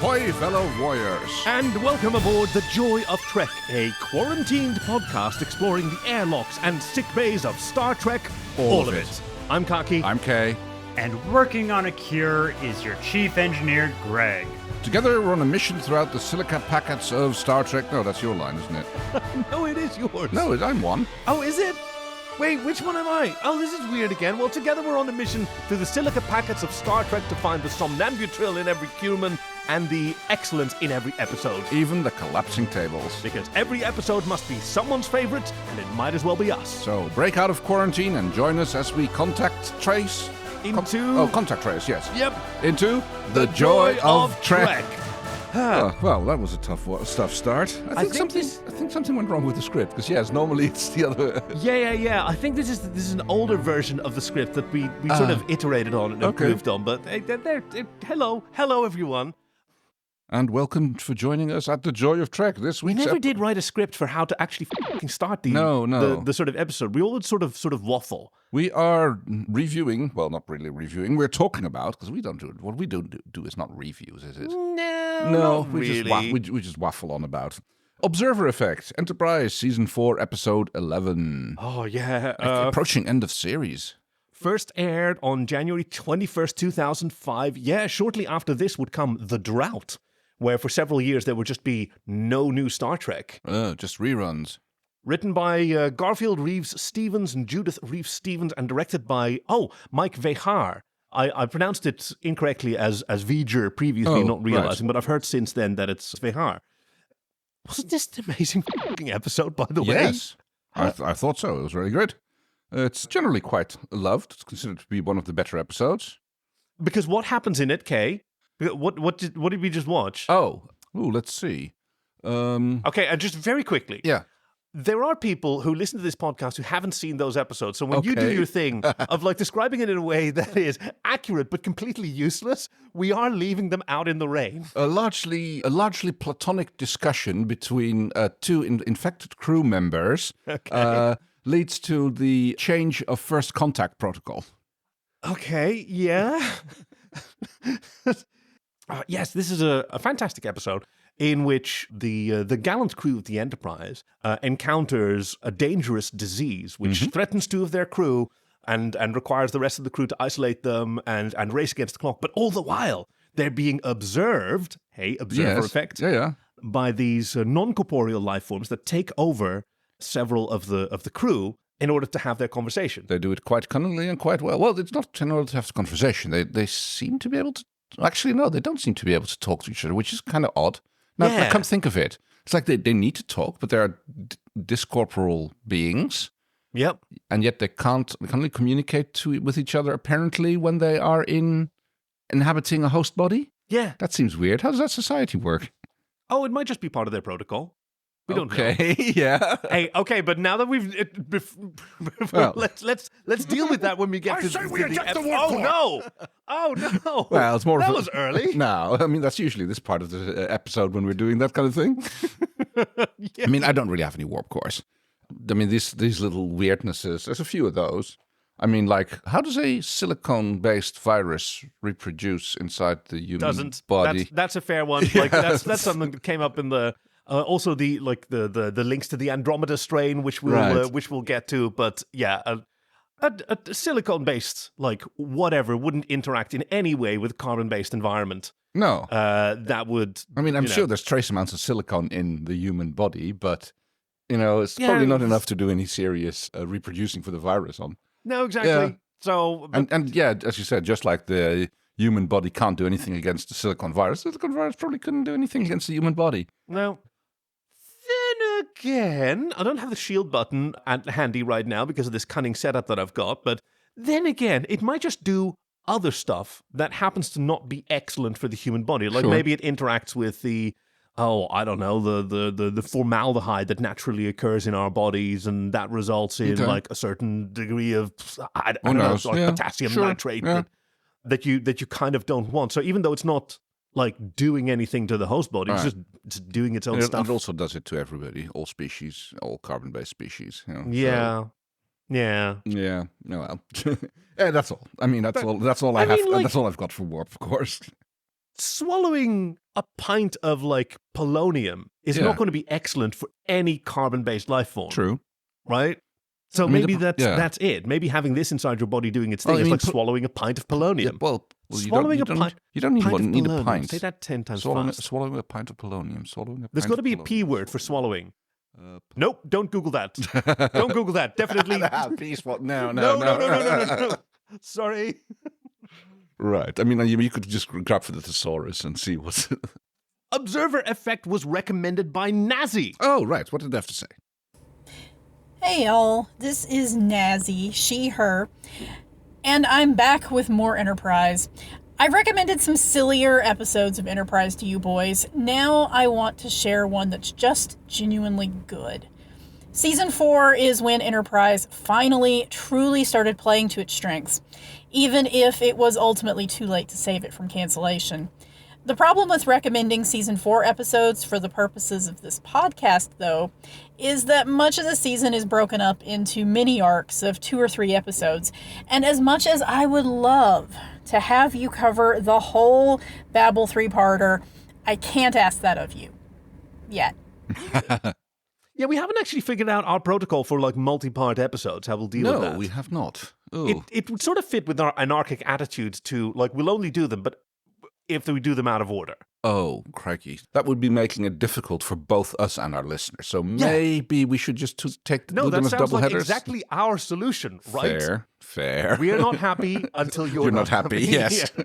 Ahoy, fellow warriors! And welcome aboard The Joy of Trek, a quarantined podcast exploring the airlocks and sick bays of Star Trek, all of it. I'm Kaki. I'm Kay. And working on a cure is your chief engineer, Greg. Together, we're on a mission throughout the silica packets of Star Trek. No, that's your line, isn't it? No, it is yours. No, I'm one. Oh, is it? Wait, which one am I? Oh, this is weird again. Well, together we're on a mission through the silica packets of Star Trek to find the somnambutril in every human and the excellence in every episode. Even the collapsing tables. Because every episode must be someone's favorite, and it might as well be us. So break out of quarantine and join us as we contact trace. Contact trace, yes. Yep. Into the joy of Trek. Trek. Well, that was a tough start. I think something went wrong with the script, because yes, normally it's the other. Yeah. I think this is an older version of the script that we sort of iterated on and improved on. But hello everyone. And welcome for joining us at the Joy of Trek this week. We never did write a script for how to actually start the sort of episode. We always sort of waffle. We are reviewing, well, not really reviewing. We're talking about, because we don't do it. What we do is not reviews, is it? No, we really. just waffle on about. Observer Effect, Enterprise, Season 4, Episode 11. Oh, yeah. Approaching end of series. First aired on January 21st, 2005. Yeah, shortly after this would come The Drought, where for several years there would just be no new Star Trek. Just reruns. Written by Garfield Reeves-Stevens and Judith Reeves-Stevens and directed by, Mike Vehar. I pronounced it incorrectly as V'ger previously, not realizing, but I've heard since then that it's Vehar. Wasn't this an amazing fucking episode, by the way? Yes, I thought so. It was very good. It's generally quite loved. It's considered to be one of the better episodes. Because what happens in it, Kay? What did we just watch? Let's see. Okay, and just very quickly. Yeah. There are people who listen to this podcast who haven't seen those episodes. So when you do your thing of like describing it in a way that is accurate but completely useless, we are leaving them out in the rain. A largely platonic discussion between two infected crew members leads to the change of first contact protocol. Okay, yeah. Yes, this is a fantastic episode in which the gallant crew of the Enterprise encounters a dangerous disease which threatens two of their crew and requires the rest of the crew to isolate them and race against the clock. But all the while, they're being observed, observer effect, by these non-corporeal life forms that take over several of the crew in order to have their conversation. They do it quite cunningly and quite well. Well, it's not in order to have the conversation. They seem to be able to... Actually, no, they don't seem to be able to talk to each other, which is kind of odd. Now, I can't think of it. It's like they need to talk, but they are discorporeal beings. Yep. And yet they can only communicate with each other, apparently, when they are inhabiting a host body? Yeah. That seems weird. How does that society work? Oh, it might just be part of their protocol. We don't know. Yeah. Hey, okay, but now that we've let's deal with that when we get to the Oh no! Well, it's more. That was early. No, I mean that's usually this part of the episode when we're doing that kind of thing. I mean, I don't really have any warp cores. I mean, these little weirdnesses. There's a few of those. I mean, like, how does a silicone-based virus reproduce inside the human body? That's a fair one. Like that's something that came up in the. Also, the links to the Andromeda strain, which we'll get to, but yeah, a silicone-based whatever wouldn't interact in any way with a carbon-based environment. No, that would. I mean, I'm sure there's trace amounts of silicone in the human body, but it's probably not enough to do any serious reproducing for the virus on. No, exactly. Yeah. So, and yeah, as you said, just like the human body can't do anything against the silicone virus probably couldn't do anything against the human body. No. Then again, I don't have the shield button handy right now because of this cunning setup that I've got, but then again, it might just do other stuff that happens to not be excellent for the human body. Like maybe it interacts with the formaldehyde that naturally occurs in our bodies, and that results in like a certain degree of potassium nitrate that you kind of don't want. So even though it's not like doing anything to the host body, it's just doing its own stuff. It also does it to everybody, all species, all carbon-based species. Yeah. No, well, yeah, that's all. I mean, that's all I have. That's all I've got for warp, of course. swallowing a pint of, like, polonium is not going to be excellent for any carbon-based life form. True. Right? So maybe that's it. Maybe having this inside your body doing its thing is like swallowing a pint of polonium. Yeah, well, swallowing you don't need a pint. Say that 10 times Swallowing fast. Swallowing a pint of polonium. There's got to be a P word for swallowing. Nope, don't Google that. Don't Google that. Definitely. No. Sorry. Right. I mean, you could just grab for the thesaurus and see what's... Observer effect was recommended by Nazzy. Oh, right. What did they have to say? Hey y'all, this is Nazzy, she, her, and I'm back with more Enterprise. I recommended some sillier episodes of Enterprise to you boys. Now I want to share one that's just genuinely good. Season 4 is when Enterprise finally, truly started playing to its strengths, even if it was ultimately too late to save it from cancellation. The problem with recommending Season 4 episodes for the purposes of this podcast, though, is that much of the season is broken up into mini arcs of 2 or 3 episodes, and as much as I would love to have you cover the whole Babel 3-parter, I can't ask that of you. Yet. Yeah, we haven't actually figured out our protocol for, like, multi-part episodes, how we'll deal with that. No, we have not. It would sort of fit with our anarchic attitudes to, like, we'll only do them, but if we do them out of order. Oh, crikey. That would be making it difficult for both us and our listeners. So maybe we should just do them as double headers? Exactly our solution, right? Fair. We are not happy until you're not happy. Yes. Yeah.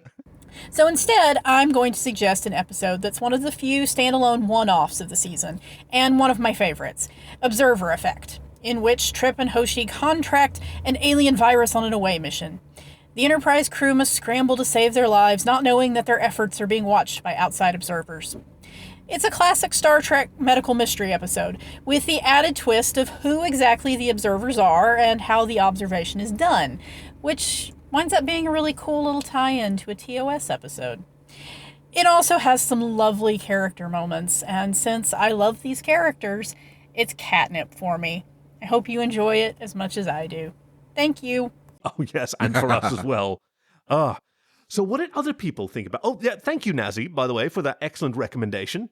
So instead, I'm going to suggest an episode that's one of the few standalone one-offs of the season, and one of my favorites, Observer Effect, in which Trip and Hoshi contract an alien virus on an away mission. The Enterprise crew must scramble to save their lives, not knowing that their efforts are being watched by outside observers. It's a classic Star Trek medical mystery episode, with the added twist of who exactly the observers are and how the observation is done, which winds up being a really cool little tie-in to a TOS episode. It also has some lovely character moments, and since I love these characters, it's catnip for me. I hope you enjoy it as much as I do. Thank you. Oh, yes, and for us as well. So what did other people think about... Oh, yeah, thank you, Nazzy, by the way, for that excellent recommendation.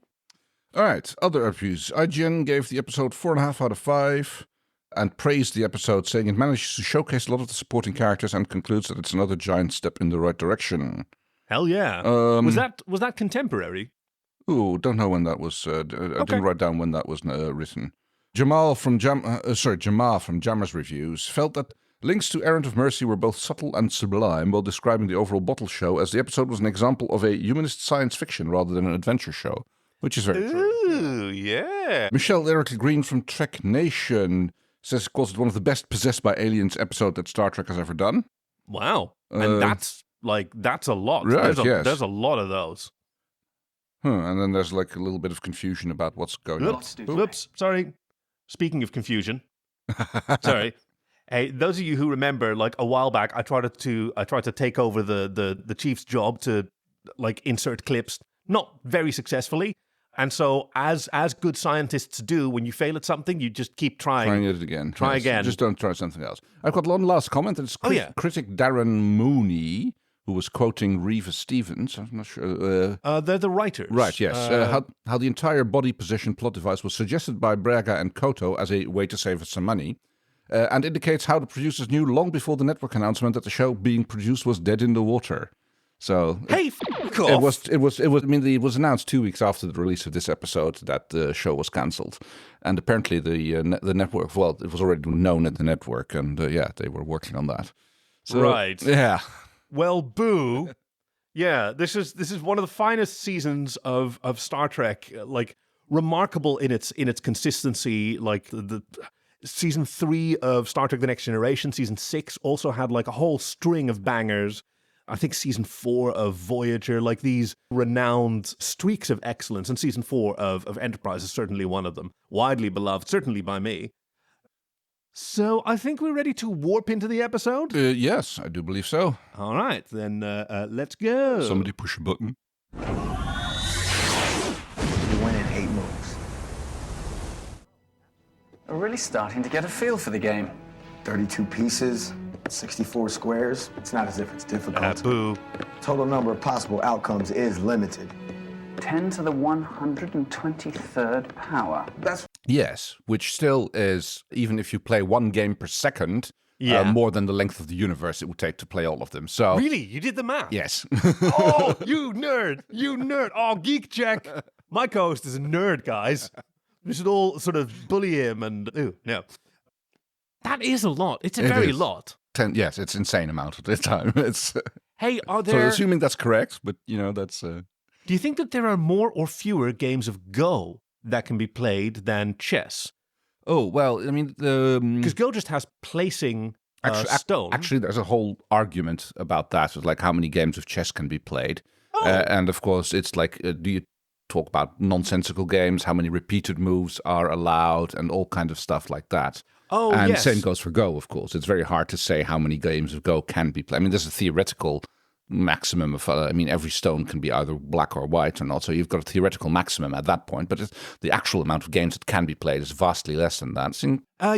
All right, other reviews. IGN gave the episode 4.5 out of 5 and praised the episode, saying it manages to showcase a lot of the supporting characters and concludes that it's another giant step in the right direction. Hell yeah. Was that contemporary? Ooh, don't know when that was. I didn't write down when that was written. Jamal from Jammer's Reviews felt that links to Errand of Mercy were both subtle and sublime while describing the overall bottle show, as the episode was an example of a humanist science fiction rather than an adventure show, which is very true. Ooh, yeah. Michelle Erica Green from Trek Nation calls it one of the best possessed by aliens episode that Star Trek has ever done. Wow. And that's a lot. Right, there's a lot of those. And then there's like a little bit of confusion about what's going on. Whoops, sorry. Speaking of confusion. Sorry. Hey, those of you who remember, like a while back, I tried to take over the chief's job to like insert clips, not very successfully. And so, as good scientists do, when you fail at something, you just keep trying. Trying it again. Try again. Just don't try something else. I've got one last comment. It's critic Darren Mooney, who was quoting Reva Stevens. I'm not sure. They're the writers. Right, yes. How the entire body position plot device was suggested by Braga and Koto as a way to save us some money. And indicates how the producers knew long before the network announcement that the show being produced was dead in the water. So hey, it was announced 2 weeks after the release of this episode that the show was cancelled, and apparently the network. Well, it was already known at the network, and they were working on that. So, right. Yeah. Well, boo. Yeah, this is one of the finest seasons of Star Trek. Like remarkable in its consistency. Like the season 3 of Star Trek: The Next Generation, season 6 also had like a whole string of bangers. I think season 4 of Voyager, like these renowned streaks of excellence, and season 4 of Enterprise is certainly one of them. Widely beloved, certainly by me. So I think we're ready to warp into the episode? Yes, I do believe so. All right, then let's go. Somebody push a button. You win in 8 moves. We're really starting to get a feel for the game. 32 pieces, 64 squares. It's not as if it's difficult. Boo. Total number of possible outcomes is limited. 10 to the 123rd power. That's Yes, which still is, even if you play one game per second, more than the length of the universe it would take to play all of them. So Really? You did the math? yes. Oh, you nerd. You nerd. Oh, Geek Jack. My co-host is a nerd, guys. We should all sort of bully him and... no. That is a lot. It's a very is. lot. Yes, it's insane amount at this time. It's Hey, are so there... assuming that's correct, but that's Do you think that there are more or fewer games of Go that can be played than chess? oh well. I mean, the Because Go just has placing stone. Actually, there's a whole argument about that. It's like how many games of chess can be played, Oh. and of course, it's like do you talk about nonsensical games? How many repeated moves are allowed, and all kind of stuff like that. Oh, and yes. same goes for Go, of course. It's very hard to say how many games of Go can be played. I mean, there's a theoretical maximum of, every stone can be either black or white or not. So you've got a theoretical maximum at that point. But the actual amount of games that can be played is vastly less than that.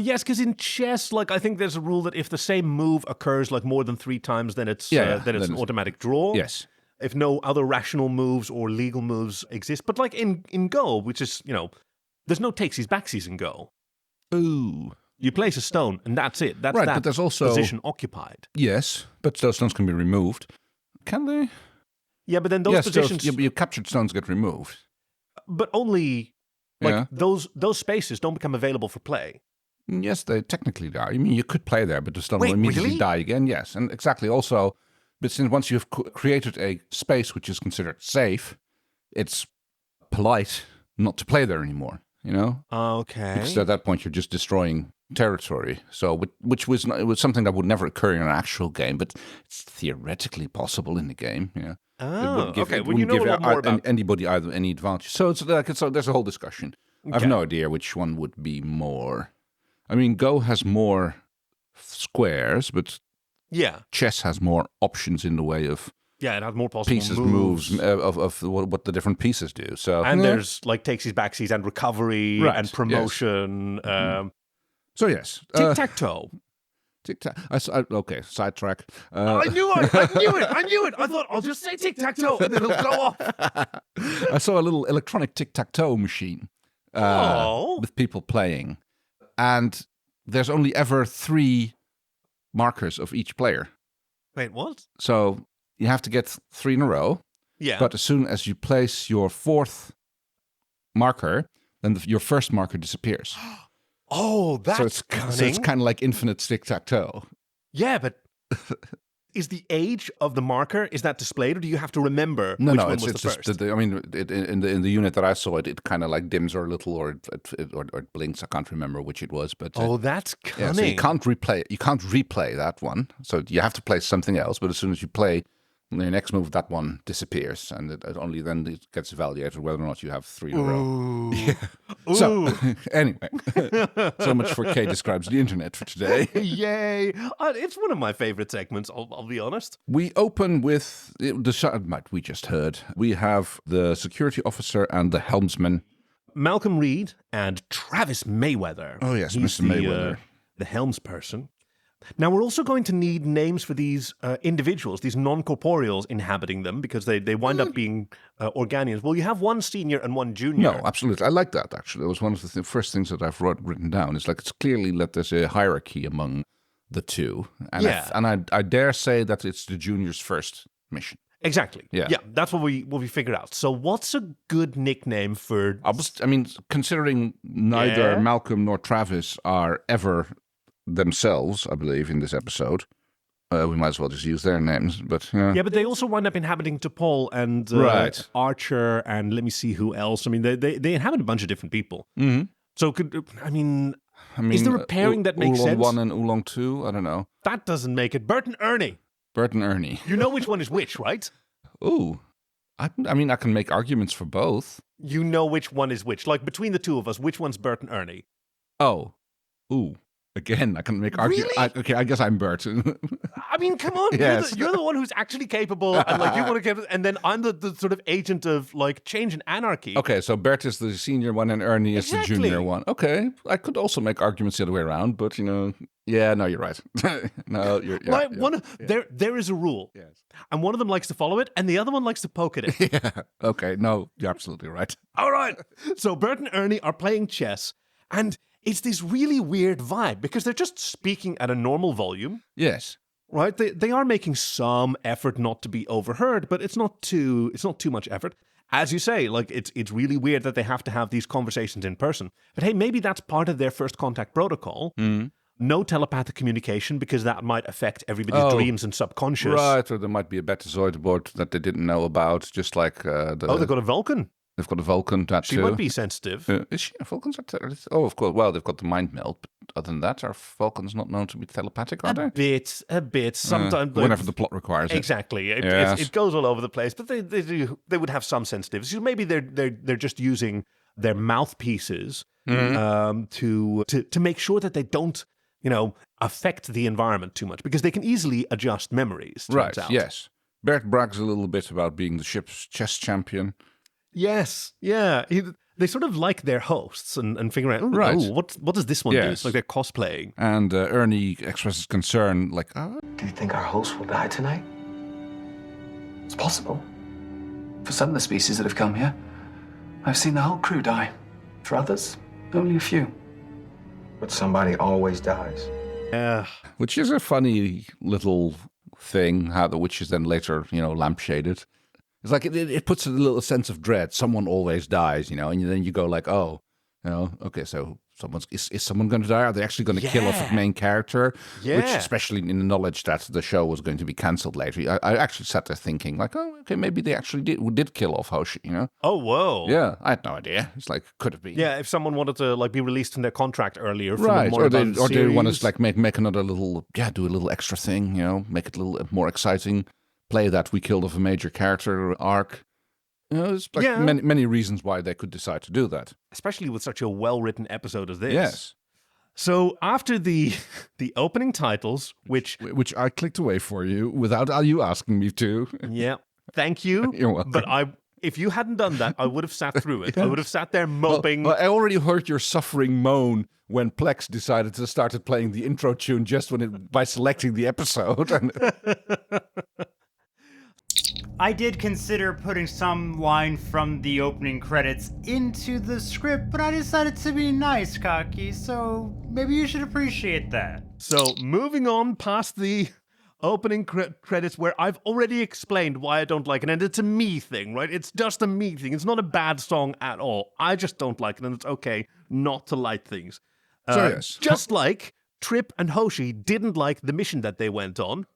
Yes, because in chess, like I think there's a rule that if the same move occurs like more than 3 times, then it's then it's an automatic draw. Yes. If no other rational moves or legal moves exist. But like in Go, which is, there's no takesies backsies in Go. Ooh. You place a stone and that's it. That's Right, that but there's also position occupied. Yes, but those stones can be removed. Can they? Yeah, but then those positions... Your captured stones get removed. But only... Like, Yeah. those spaces don't become available for play. Yes, they technically are. I mean, you could play there, but the stone Wait, will immediately really? die again. Yes, and exactly. Also, but since once you've created a space which is considered safe, it's polite not to play there anymore. Okay. Because at that point you're just destroying territory. So, which was it was something that would never occur in an actual game, but it's theoretically possible in the game. Oh, okay. It Well, you wouldn't know a give lot more about... anybody either any advantage. So it's like there's a whole discussion. I have no idea which one would be more. I mean, Go has more squares, but Yeah. chess has more options in the way of Yeah, it has more possible pieces, moves of what the different pieces do. So And there's like takesies, backsies, and recovery, Right, and promotion. so yes, Tic-tac-toe. tic-tac. Okay, sidetrack. I knew it! I knew it! I thought, I'll just say tic-tac-toe, and then it'll go off. I saw a little electronic tic-tac-toe machine with people playing, and there's only ever 3 markers of each player. Wait, what? So you have to get 3 in a row. Yeah. But as soon as you place your 4th marker, then your first marker disappears. Oh, that's cunning. So it's kind of like infinite tic-tac-toe. Yeah, but is the age of the marker, is that displayed, or do you have to remember which one was it's the just first? I mean, in the unit that I saw, it kind of like dims or a little, or it blinks. I can't remember which it was, but Oh, that's cunning. yeah, so you can't replay that one. So you have to play something else. But as soon as you play the next move, that one disappears, and it only then it gets evaluated whether or not you have 3 in a row. Yeah. So anyway, so much for Kay describes the internet for today. Yay! It's one of my favorite segments, I'll be honest. We open with we just heard. We have the security officer and the helmsman. Malcolm Reed and Travis Mayweather. Oh, yes, He's Mr. Mayweather. The helmsperson. Now, we're also going to need names for these individuals, these non-corporeals inhabiting them, because they wind up being Organians. Well, you have one senior and one junior. No, absolutely. I like that, actually. It was one of the first things that I've written down. It's like it's clearly that there's a hierarchy among the two. And Yeah. I dare say that it's the junior's first mission. Exactly. Yeah. That's what we figured out. So what's a good nickname for... Considering neither Yeah. Malcolm nor Travis are ever themselves, I believe, in this episode, we might as well just use their names. But Yeah, but they also wind up inhabiting T'Pol and Right. Archer, and let me see who else. I mean, they inhabit a bunch of different people. Mm-hmm. So is there a pairing that makes Oolong sense? 1 and Oolong 2? I don't know. That doesn't make it. Bert and Ernie. Bert and Ernie. You know which one is which, right? Ooh. I can make arguments for both. You know which one is which. Like, between the two of us, which one's Bert and Ernie? Oh. Ooh. Again, I can make argument. Really? Okay, I guess I'm Bert. I mean, come on. Yes. You're the one who's actually capable, and like you want to get, and then I'm the sort of agent of like change and anarchy. Okay, so Bert is the senior one and Ernie is the junior Exactly. one. Okay, I could also make arguments the other way around, but yeah, no, you're right. No, you're Like there is a rule, Yes. and one of them likes to follow it, and the other one likes to poke at it. Yeah. Okay, no, you're absolutely right. All right. So Bert and Ernie are playing chess, and it's this really weird vibe because they're just speaking at a normal volume, Yes. right? They are making some effort not to be overheard, but it's not too much effort. As you say, like it's really weird that they have to have these conversations in person. But hey, maybe that's part of their first contact protocol. No telepathic communication because that might affect everybody's dreams and subconscious. Right, or there might be a Betazoid board that they didn't know about, just like They've got a Vulcan. they've got a Vulcan tattoo. She might be sensitive. Is she? Vulcans are oh, of course. Well, they've got the mind melt, but other than that, are Vulcans not known to be telepathic, are they? A bit. Sometimes, Whenever the plot requires it. exactly. Yes. It goes all over the place, but they would have some sensitivities. So maybe they're just using their mouthpieces to make sure that they don't affect the environment too much because they can easily adjust memories. Right. Turns out. Yes. Bert brags a little bit about being the ship's chess champion. Yes. Yeah. They sort of like their hosts and figure out, Right. what does this one do? Yes. It's like they're cosplaying. And Ernie expresses concern, like, Do you think our host will die tonight? It's possible. For some of the species that have come here, I've seen the whole crew die. For others, only a few. But somebody always dies. Yeah. which is a funny little thing, how which is then later, lampshaded. It's like it puts a little sense of dread. Someone always dies, and then you go like, oh, okay, so is someone going to die? Are they actually going to kill off the main character? Yeah. Which, especially in the knowledge that the show was going to be cancelled later, I actually sat there thinking like, oh, okay, maybe they actually did kill off Hoshi, Oh, whoa. Yeah, I had no idea. It's like, could it be? Yeah, if someone wanted to like be released from their contract earlier from a Right, more or they advanced want series. to like make another little, do a little extra thing, make it a little more exciting. Play that we killed off a major character arc. There's like many reasons why they could decide to do that. Especially with such a well-written episode as this. Yes. So after the opening titles, which Which I clicked away for you without you asking me to. yeah, thank you. You're welcome. But if you hadn't done that, I would have sat through it. I would have sat there moping. Well, I already heard your suffering moan when Plex decided to started playing the intro tune just by selecting the episode. I did consider putting some line from the opening credits into the script, but I decided to be nice, Cocky, so maybe you should appreciate that. So moving on past the opening credits where I've already explained why I don't like it, and it's a me thing, right? It's just a me thing. It's not a bad song at all. I just don't like it, and it's okay not to like things. Yes. Just like Trip and Hoshi didn't like the mission that they went on.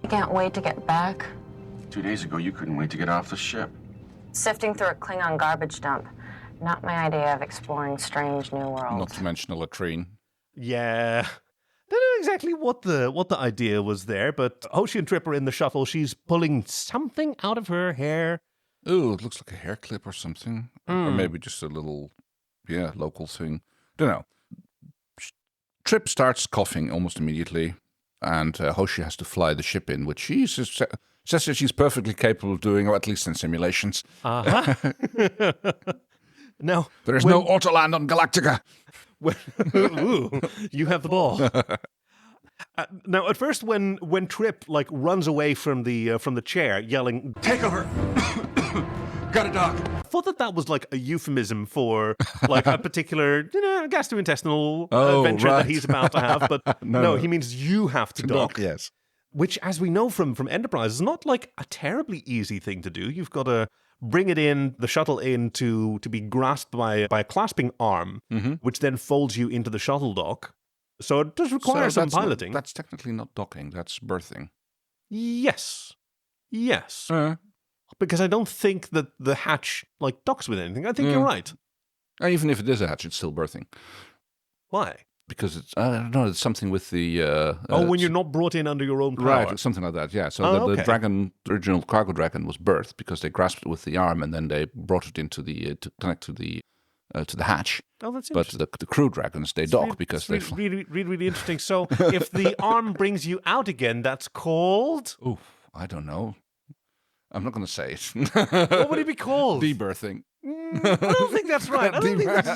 I can't wait to get back. 2 days ago, you couldn't wait to get off the ship. Sifting through a Klingon garbage dump. Not my idea of exploring strange new worlds. Not to mention a latrine. Yeah. Don't know exactly what the idea was there, but Hoshi and Trip are in the shuttle. She's pulling something out of her hair. Ooh, it looks like a hair clip or something. Or maybe just a little, local thing. Don't know. Trip starts coughing almost immediately, and Hoshi has to fly the ship in, which she says that she's perfectly capable of doing, or at least in simulations. Uh-huh. Now, There is no autoland on Galactica. Ooh, you have the ball. Now, at first, when Trip like runs away from the chair, yelling, Take over! Got a doc. I thought that was like a euphemism for like a particular gastrointestinal adventure right. that he's about to have, but No. he means you have to dock. Yes. Which, as we know from Enterprise, is not like a terribly easy thing to do. You've got to bring it in, the shuttle in, to be grasped by a clasping arm, which then folds you into the shuttle dock. So it does require some piloting. That's technically not docking, that's berthing. Yes. Because I don't think that the hatch like docks with anything. I think you're right. Even if it is a hatch, it's still berthing. Why? Because it's, I don't know, it's something with the... when you're not brought in under your own power. Right, something like that, yeah. So the dragon, the original cargo dragon was berthed because they grasped it with the arm and then they brought it into the, to connect to the to the hatch. Oh, that's But interesting. the crew dragons, they dock because they... It's really interesting. So if the arm brings you out again, that's called... Ooh, I don't know. I'm not going to say it. What would it be called? Debirthing. I don't think that's right. I don't think that's...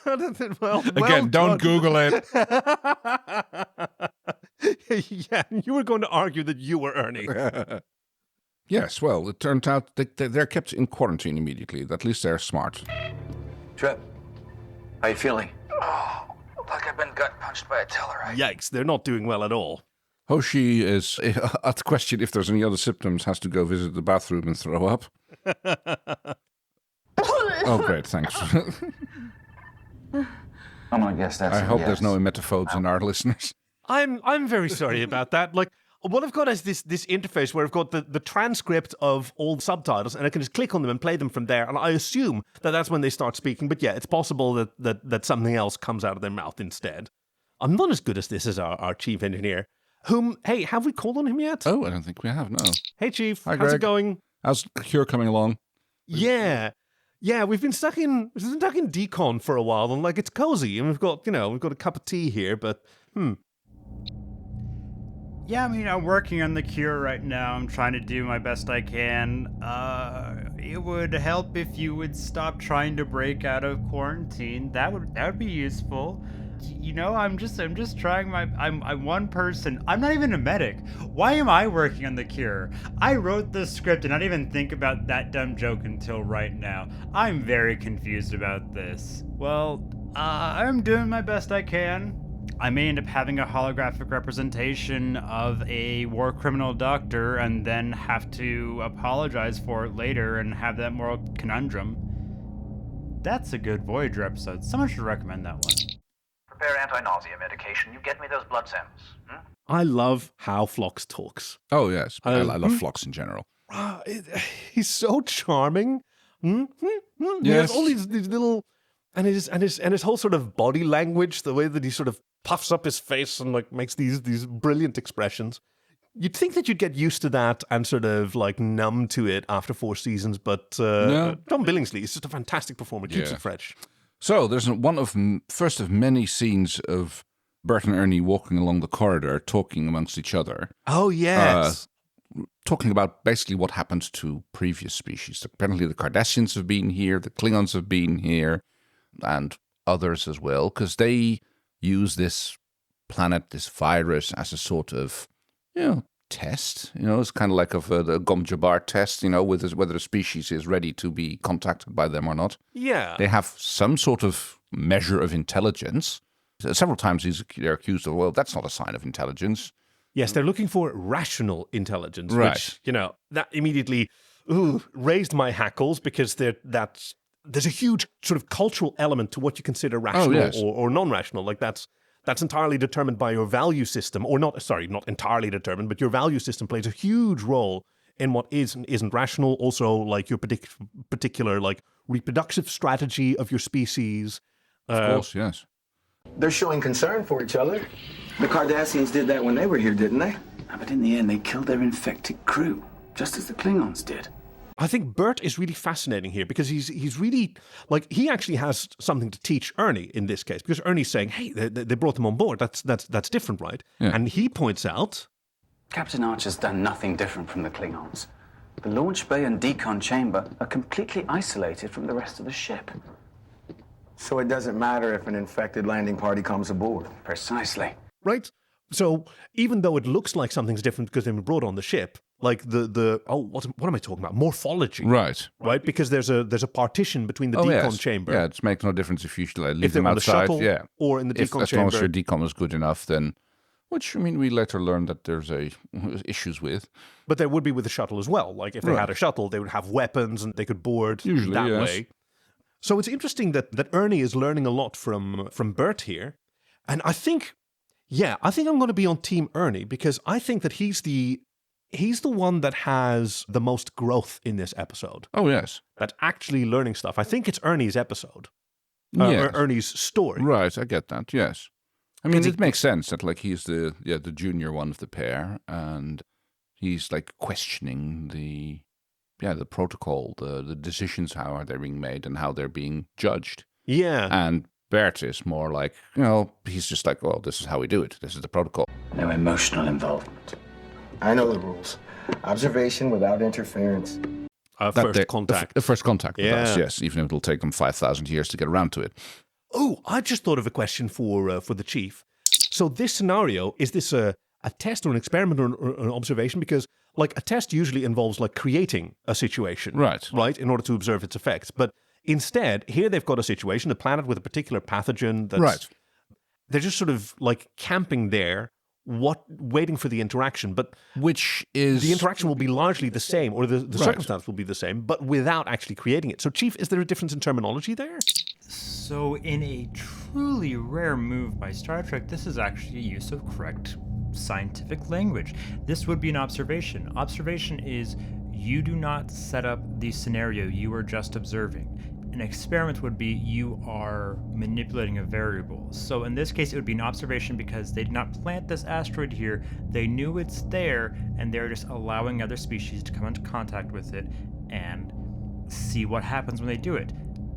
I don't think, well Again, don't done. Google it. Yeah, you were going to argue that you were Ernie. Yes, well, it turned out they're kept in quarantine immediately. At least they're smart. Trip, how you feeling? Oh, like I've been gut punched by a Tellarite. Yikes, they're not doing well at all. Hoshi is, at the question if there's any other symptoms, has to go visit the bathroom and throw up. Oh, great, thanks. I'm gonna guess that's I a hope yes. there's no emetophobes in our listeners. I'm very sorry about that. Like, what I've got is this interface where I've got the transcript of all the subtitles, and I can just click on them and play them from there. And I assume that that's when they start speaking. But yeah, it's possible that something else comes out of their mouth instead. I'm not as good as this as our chief engineer. Whom, hey, have we called on him yet? Oh, I don't think we have, no. Hey, Chief. Hi, how's it Greg. going? How's the cure coming along? Yeah. Yeah, we've been stuck in decon for a while, and like it's cozy, and we've got a cup of tea here, but Yeah, I mean, I'm working on the cure right now. I'm trying to do my best I can. It would help if you would stop trying to break out of quarantine. That would be useful. You know, I'm just trying I'm one person. I'm not even a medic. Why am I working on the cure? I wrote the script and I didn't even think about that dumb joke until right now. I'm very confused about this. Well, I'm doing my best I can. I may end up having a holographic representation of a war criminal doctor and then have to apologize for it later and have that moral conundrum. That's a good Voyager episode. Someone should recommend that one. Prepare anti-nausea medication. You get me those blood samples. I love how Phlox talks. Oh, yes. I love Phlox in general. He's so charming. He has Yes. all these little, and his whole sort of body language, the way that he sort of puffs up his face and like makes these brilliant expressions. You'd think that you'd get used to that and sort of like numb to it after 4 seasons, but No. Tom Billingsley is just a fantastic performer. Keeps Yeah. it fresh. So there's first of many scenes of Bert and Ernie walking along the corridor, talking amongst each other, Oh yes. talking about basically what happened to previous species. Apparently the Cardassians have been here, the Klingons have been here, and others as well, because they use this planet, this virus, as a sort of, test. It's kind of like the Gom Jabbar test, whether a species is ready to be contacted by them or not. Yeah. They have some sort of measure of intelligence. Several times they're accused of, well, that's not a sign of intelligence. Yes, they're looking for rational intelligence, Right. which, that immediately raised my hackles because there's a huge sort of cultural element to what you consider rational yes. or non-rational. Like that's entirely determined by your value system, or not entirely determined, but your value system plays a huge role in what is and isn't rational. Also, like your particular like reproductive strategy of your species. Of course, yes. They're showing concern for each other. The Cardassians did that when they were here, didn't they? But in the end, they killed their infected crew, just as the Klingons did. I think Bert is really fascinating here because he's really, like, he actually has something to teach Ernie in this case, because Ernie's saying, hey, they brought them on board. That's different, right? Yeah. And he points out, Captain Archer's done nothing different from the Klingons. The launch bay and decon chamber are completely isolated from the rest of the ship. So it doesn't matter if an infected landing party comes aboard. Precisely. right? So even though it looks like something's different because they've been brought on the ship, like what am I talking about? Morphology. Right? Because there's a partition between the decon chamber. Yeah, it makes no difference if you leave if they're them on outside. the shuttle or in the decon as chamber. long as your decon is good enough, then, which, I mean, we later learned that there's issues with. But there would be with the shuttle as well. Like if they had a shuttle, they would have weapons and they could board Usually, that yes. way. So it's interesting that Ernie is learning a lot from Bert here. And I think I'm going to be on Team Ernie because I think that he's the one that has the most growth in this episode. Oh, yes. That's actually learning stuff. I think it's Ernie's episode. Yes. Ernie's story. Right, I get that, yes. I mean, it makes sense that, like, he's the junior one of the pair, and he's, like, questioning the protocol, the decisions, how are they being made, and how they're being judged. Yeah. And Bert is more like, he's just like, well, this is how we do it. This is the protocol. No emotional involvement. I know the rules. Observation without interference. First contact. The first contact with Yeah. us, yes, even if it'll take them 5,000 years to get around to it. Oh, I just thought of a question for the chief. So this scenario, is this a test or an experiment or an observation? Because like a test usually involves like creating a situation, right, in order to observe its effects. But instead, here they've got a situation, a planet with a particular pathogen that's they're just sort of like camping there, waiting for the interaction. But which is the interaction will be largely the same, or the circumstance will be the same, but without actually creating it. So, Chief, is there a difference in terminology there? So, in a truly rare move by Star Trek, this is actually a use of correct scientific language. This would be an observation. Observation is you do not set up the scenario, you are just observing. An experiment would be you are manipulating a variable. So in this case, it would be an observation because they did not plant this asteroid here. They knew it's there, and they're just allowing other species to come into contact with it and see what happens when they do it.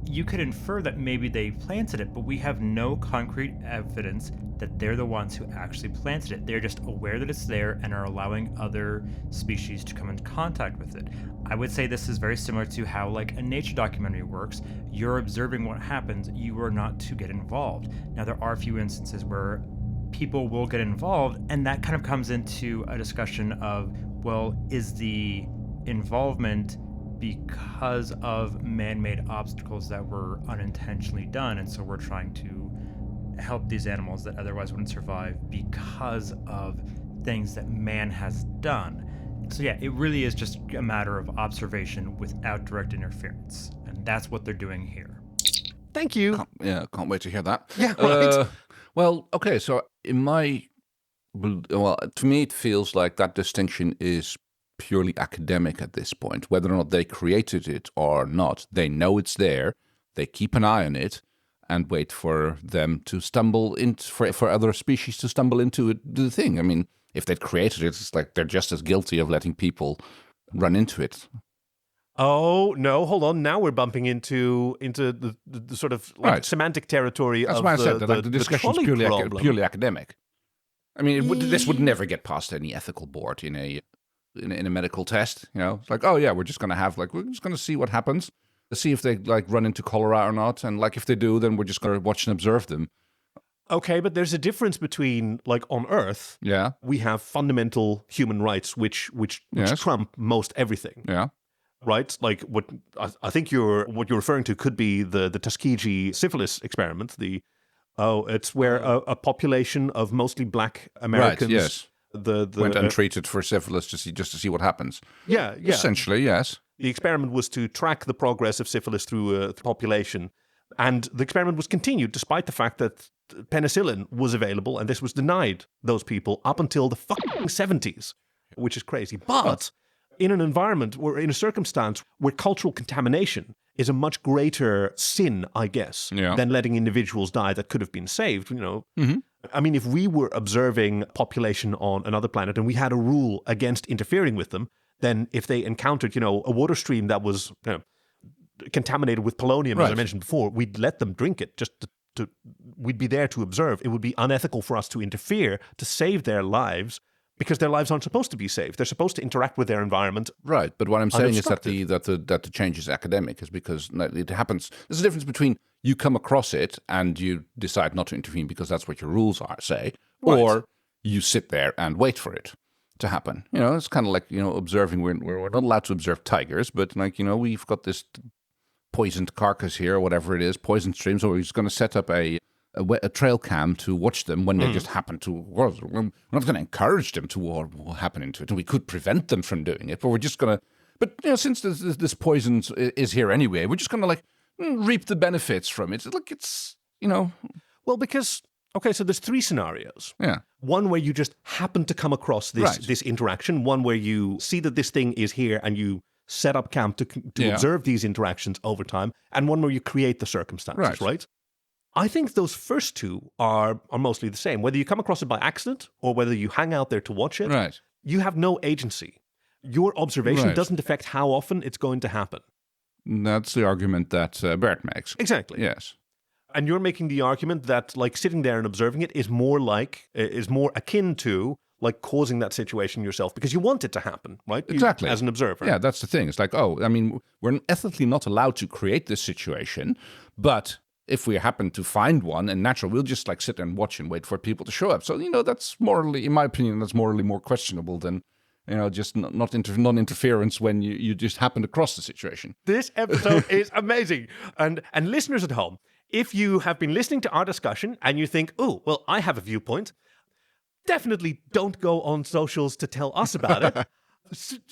You could infer that maybe they planted it, but we have no concrete evidence that they're the ones who actually planted it. They're just aware that it's there and are allowing other species to come into contact with it. I would say this is very similar to how like a nature documentary works. You're observing what happens, you are not to get involved. Now there are a few instances where people will get involved, and that kind of comes into a discussion of, well, is the involvement because of man-made obstacles that were unintentionally done, and so we're trying to help these animals that otherwise wouldn't survive because of things that man has done. So yeah, it really is just a matter of observation without direct interference, and that's what they're doing here. Thank you. Can't wait to hear that. Yeah, right. Well, okay, so to me it feels like that distinction is purely academic at this point. Whether or not they created it or not, they know it's there, they keep an eye on it, and wait for them to stumble into, for other species to stumble into it, the thing. I mean, if they'd created it, it's like they're just as guilty of letting people run into it. Oh, no, hold on. Now we're bumping into the sort of like semantic territory. That's of why I said that the discussion is purely academic. I mean, this would never get past any ethical board in a medical test. It's like, oh yeah, we're just going to see what happens. See if they like run into cholera or not, and like if they do, then we're just going to watch and observe them. Okay, but there's a difference between like on Earth, we have fundamental human rights which trump most everything. Yeah. Right? Like what I think you're referring to could be the Tuskegee syphilis experiment. It's where a population of mostly black Americans went untreated for syphilis just to see what happens. Yeah. Essentially, yes. The experiment was to track the progress of syphilis through the population. And the experiment was continued despite the fact that penicillin was available, and this was denied those people up until the fucking 70s, which is crazy. But in an environment or in a circumstance where cultural contamination is a much greater sin, I guess, than letting individuals die that could have been saved, Mm-hmm. I mean, if we were observing population on another planet and we had a rule against interfering with them, then if they encountered, a water stream that was contaminated with polonium, as I mentioned before, we'd let them drink it. We'd be there to observe. It would be unethical for us to interfere to save their lives because their lives aren't supposed to be saved. They're supposed to interact with their environment. Right, but what I'm saying is that the change is academic, is because it happens. There's a difference between you come across it and you decide not to intervene because that's what your rules are, say, or you sit there and wait for it to happen. It's kind of like, observing. We're not allowed to observe tigers, but we've got this poisoned carcass here, or whatever it is, poison stream. So we're just going to set up a trail cam to watch them when they just happen to. We're not going to encourage them to happen into it, and we could prevent them from doing it, but we're just going to. But since this poison is here anyway, we're just going to reap the benefits from it. Look, it's Well, because so there's three scenarios. Yeah. One where you just happen to come across this interaction. One where you see that this thing is here and you set up camp to observe these interactions over time, and one where you create the circumstances, right? I think those first two are mostly the same. Whether you come across it by accident or whether you hang out there to watch it, you have no agency. Your observation doesn't affect how often it's going to happen. That's the argument that Bert makes. Exactly. Yes. And you're making the argument that, like, sitting there and observing it is more akin to, like, causing that situation yourself because you want it to happen, right? Exactly. As an observer. Yeah, that's the thing. It's like, we're ethically not allowed to create this situation, but if we happen to find one and natural, we'll just, like, sit there and watch and wait for people to show up. So, that's morally, in my opinion, that's morally more questionable than, just non-interference when you just happen to cross the situation. This episode is amazing. And listeners at home, if you have been listening to our discussion and you think, oh, well, I have a viewpoint, definitely don't go on socials to tell us about it.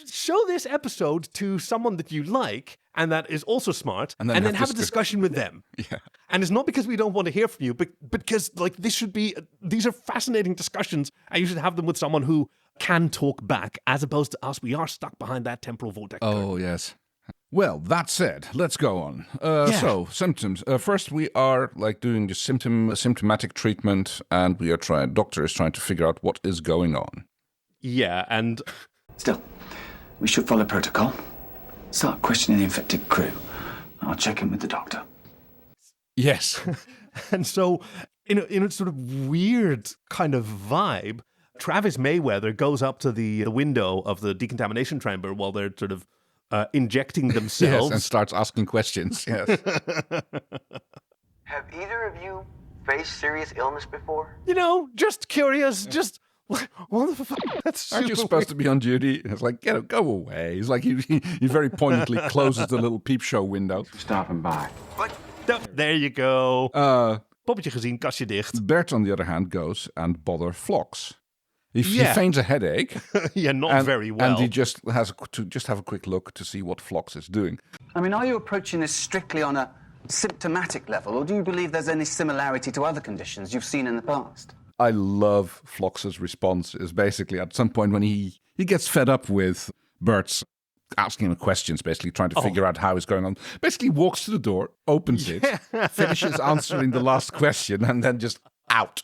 Show this episode to someone that you like and that is also smart, and then have a discussion with them. Yeah. And it's not because we don't want to hear from you, but because, like, these are fascinating discussions, and you should have them with someone who can talk back, as opposed to us. We are stuck behind that temporal vortex. Oh, yes. Well, that said, let's go on. So, symptoms. First, we are, like, doing the symptomatic treatment, and doctor is trying to figure out what is going on. Yeah, and... Still, we should follow protocol. Start questioning the infected crew. I'll check in with the doctor. Yes. And so, in a sort of weird kind of vibe, Travis Mayweather goes up to the window of the decontamination chamber while they're sort of injecting themselves. Yes, and starts asking questions. Yes. Have either of you faced serious illness before? Just curious. Just what the fuck? That's Aren't you supposed to be on duty? And it's like, go away. It's like he very poignantly closes the little peep show window. Stopping by. What? There you go. Poppetje gezien, kastje dicht. Bert, on the other hand, goes and bother Phlox. He feigns a headache. Yeah, not very well. And he just has to have a quick look to see what Phlox is doing. I mean, are you approaching this strictly on a symptomatic level, or do you believe there's any similarity to other conditions you've seen in the past? I love Phlox's response is basically at some point when he gets fed up with Bert's asking him questions, basically trying to figure out how it's going on. Basically walks to the door, opens it, finishes answering the last question, and then just out.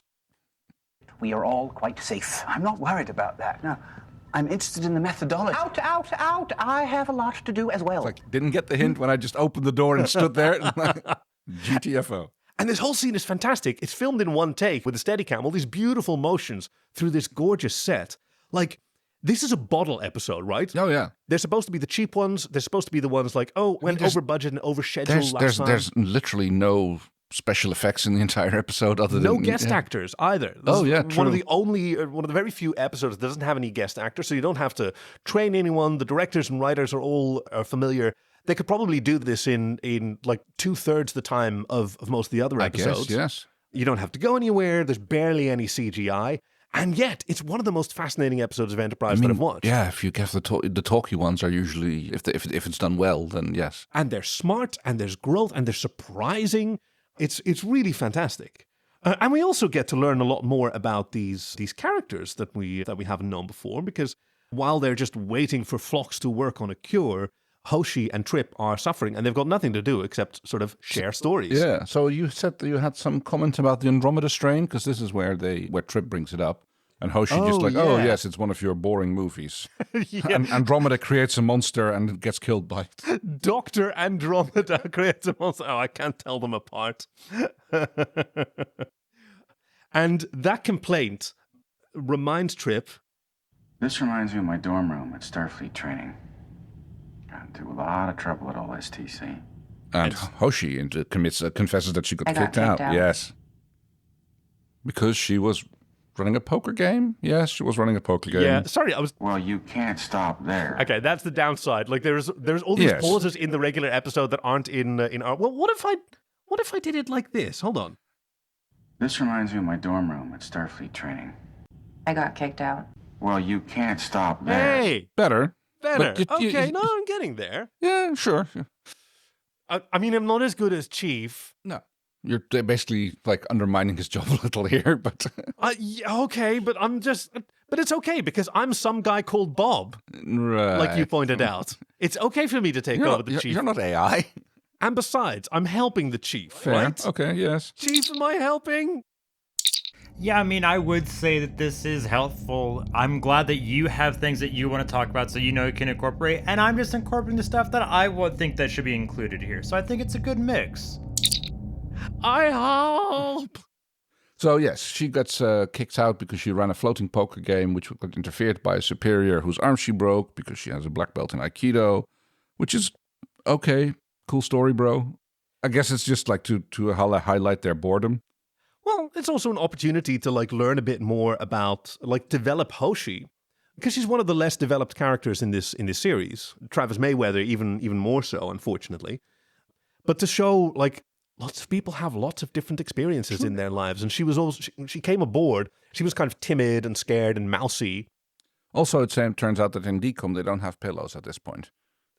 We are all quite safe. I'm not worried about that. No, I'm interested in the methodology. Out. I have a lot to do as well. It's like, didn't get the hint when I just opened the door and stood there. GTFO. And this whole scene is fantastic. It's filmed in one take with a Steadicam, all these beautiful motions through this gorgeous set. Like, this is a bottle episode, right? Oh, yeah. They're supposed to be the cheap ones. They're supposed to be the ones like, went over budget and over schedule last time. There's literally no special effects in the entire episode other than... No guest actors either. True. One of the very few episodes that doesn't have any guest actors, so you don't have to train anyone. The directors and writers are familiar. They could probably do this in like 2/3 the time of most of the other episodes. I guess, yes. You don't have to go anywhere. There's barely any CGI. And yet, it's one of the most fascinating episodes of Enterprise that I've watched. Yeah, if you get the talky ones are usually, if it's done well, then yes. And they're smart, and there's growth, and they're surprising. It's really fantastic. And we also get to learn a lot more about these characters that we haven't known before, because while they're just waiting for Phlox to work on a cure, Hoshi and Trip are suffering, and they've got nothing to do except sort of share stories. Yeah, so you said that you had some comment about the Andromeda strain, because this is where Trip brings it up. And Hoshi oh yes, it's one of your boring movies. And Andromeda creates a monster and gets killed by it. Dr. Andromeda creates a monster. Oh, I can't tell them apart. And that complaint reminds Trip. This reminds me of my dorm room at Starfleet training. Got into a lot of trouble at all STC. And Hoshi confesses that she got kicked out. Yes. Because she was running a poker game? Yes, she was running a poker game. Yeah, sorry, Well, you can't stop there. Okay, that's the downside. Like, there's all these pauses in the regular episode that aren't in our... Well, what if I did it like this? Hold on. This reminds me of my dorm room at Starfleet training. I got kicked out. Well, you can't stop there. Hey! Better. Okay, no, I'm getting there. Yeah, sure. I mean, I'm not as good as Chief. No. You're basically like undermining his job a little here, but... okay, but but it's okay because I'm some guy called Bob, right. Like you pointed out. It's okay for me to take over the Chief. You're not AI. And besides, I'm helping the Chief, Fair. Right? Okay, yes. Chief, am I helping? Yeah, I mean, I would say that this is helpful. I'm glad that you have things that you want to talk about so you can incorporate, and I'm just incorporating the stuff that I would think that should be included here. So I think it's a good mix. I hope. So yes, she gets kicked out because she ran a floating poker game, which got interfered by a superior whose arm she broke because she has a black belt in Aikido, which is okay, cool story, bro. I guess it's just like to highlight their boredom. Well, it's also an opportunity to like learn a bit more about like develop Hoshi, because she's one of the less developed characters in this series. Travis Mayweather even more so, unfortunately. But to show like lots of people have lots of different experiences in their lives, and she was also she came aboard. She was kind of timid and scared and mousy. Also, it turns out that in DCOM they don't have pillows at this point.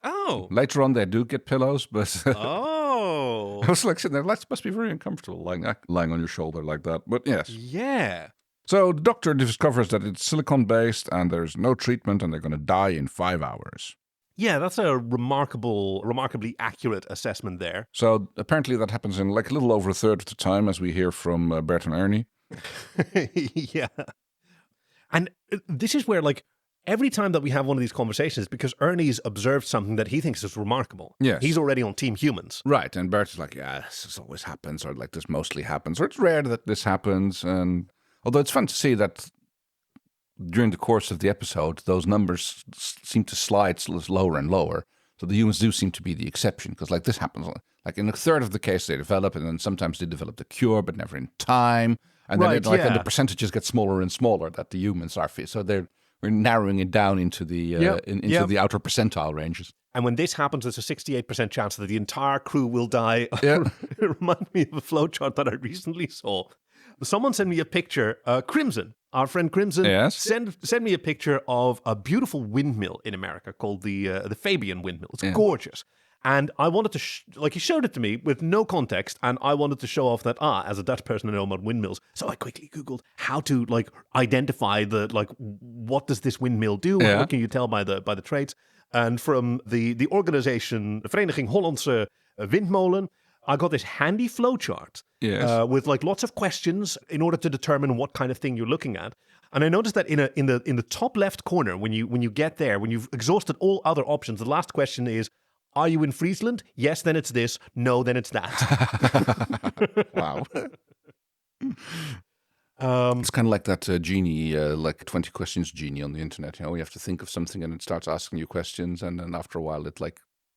Oh, Later on they do get pillows, but oh, I was like sitting there, that must be very uncomfortable lying on your shoulder like that. But yes, yeah. So the doctor discovers that it's silicone-based and there's no treatment and they're going to die in 5 hours. Yeah, that's a remarkably accurate assessment there. So apparently that happens in like a little over a third of the time, as we hear from Bert and Ernie. Yeah. And this is where, like, every time that we have one of these conversations, because Ernie's observed something that he thinks is remarkable. Yes. He's already on Team Humans. Right, and Bert is like, yeah, this always happens, or like this mostly happens, or it's rare that this happens. And although it's fun to see that during the course of the episode, those numbers seem to slide lower and lower. So the humans do seem to be the exception, because like this happens, like in a third of the case they develop, and then sometimes they develop the cure, but never in time. And then and the percentages get smaller and smaller that the humans are. So we're narrowing it down into the the outer percentile ranges. And when this happens, there's a 68% chance that the entire crew will die. Yeah. It reminds me of a flowchart that I recently saw. Someone sent me a picture, Crimson, our friend Crimson, yes. sent me a picture of a beautiful windmill in America called the Fabian windmill. It's gorgeous. And I wanted to, he showed it to me with no context, and I wanted to show off that, as a Dutch person, I know about windmills. So I quickly Googled how to, identify what does this windmill do? Yeah. What can you tell by the traits? And from the organization, the Vereniging Hollandse Windmolen, I got this handy flowchart with lots of questions in order to determine what kind of thing you're looking at. And I noticed that in the top left corner, when you get there, when you've exhausted all other options, the last question is, are you in Friesland? Yes, then it's this. No, then it's that. Wow. It's kind of like that genie, 20 questions genie on the internet. You know, you have to think of something and it starts asking you questions, and then after a while it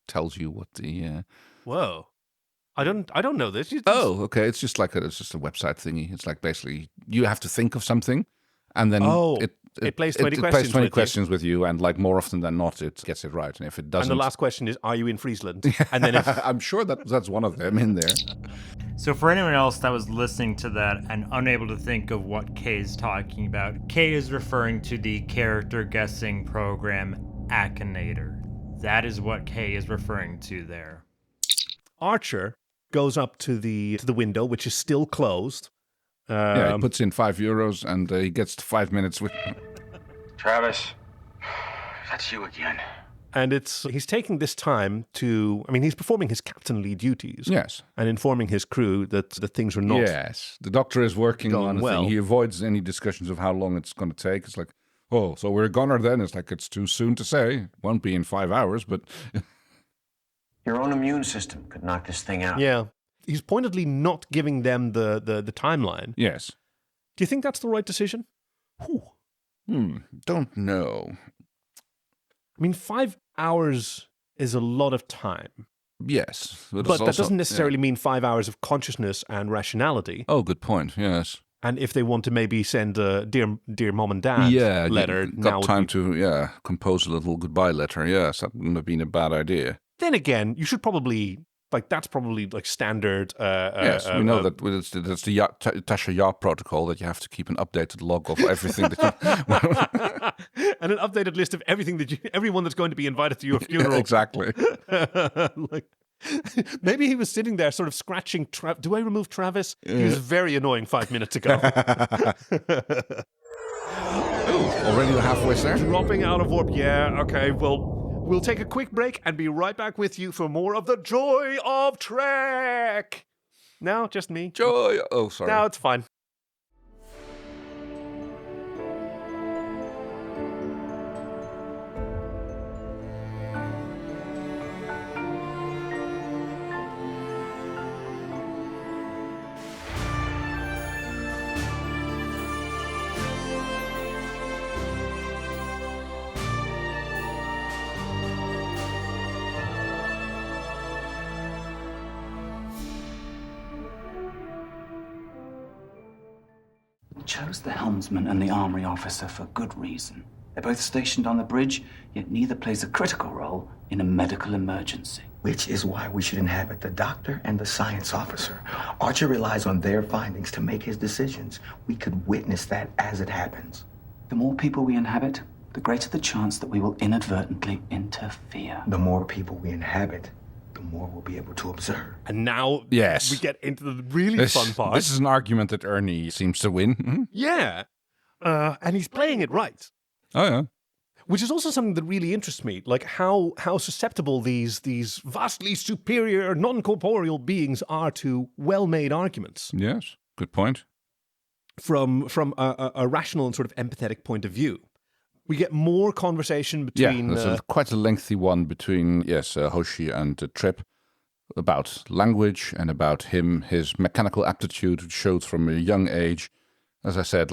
tells you what the. Whoa, I don't know this. Oh, okay. It's just a website thingy. It's like basically you have to think of something, and then it plays 20 questions. It plays 20 questions with you, and like more often than not, it gets it right. And if it doesn't, and the last question is, "Are you in Friesland?" And then I'm sure that's one of them in there. So for anyone else that was listening to that and unable to think of what Kay is talking about, Kay is referring to the character guessing program Akinator. That is what Kay is referring to there. Archer goes up to the window, which is still closed. He puts in €5 and he gets 5 minutes with. Travis, that's you again. And he's taking this time to, he's performing his captainly duties. Yes. And informing his crew that things are not. Yes. The doctor is working on the thing. He avoids any discussions of how long it's going to take. It's like, oh, so we're a goner then? It's like, it's too soon to say. Won't be in 5 hours, but. Your own immune system could knock this thing out. Yeah. He's pointedly not giving them the timeline. Yes. Do you think that's the right decision? Don't know. 5 hours is a lot of time. Yes. But that doesn't necessarily mean 5 hours of consciousness and rationality. Oh, good point. Yes. And if they want to maybe send a dear mom and dad letter. Got time to compose a little goodbye letter. Yes, that wouldn't have been a bad idea. Then again, you should probably... that's probably standard. Yes, we know that that's the Tasha Yap protocol, that you have to keep an updated log of everything that you... and an updated list of everyone that's going to be invited to your funeral. Yeah, exactly. Maybe he was sitting there sort of scratching. Do I remove Travis? He was very annoying 5 minutes ago. Already halfway there? Dropping out of warp. Yeah, okay, well... We'll take a quick break and be right back with you for more of the joy of Trek. No, just me. Joy. Oh, sorry. No, it's fine. chose the helmsman and the armory officer for good reason. They're both stationed on the bridge, yet neither plays a critical role in a medical emergency. Which is why we should inhabit the doctor and the science officer. Archer relies on their findings to make his decisions. We could witness that as it happens. The more people we inhabit, the greater the chance that we will inadvertently interfere. The more people we inhabit, the more we'll be able to observe. And now Yes. we get into the really fun part. This is an argument that Ernie seems to win. Mhm. Yeah. And he's playing it right. Oh, yeah. Which is also something that really interests me, like how susceptible these vastly superior non-corporeal beings are to well-made arguments. Yes, good point. From a rational and sort of empathetic point of view. We get more conversation between... Yeah, there's quite a lengthy one between, Hoshi and Trip about language and about his mechanical aptitude, which showed from a young age. As I said,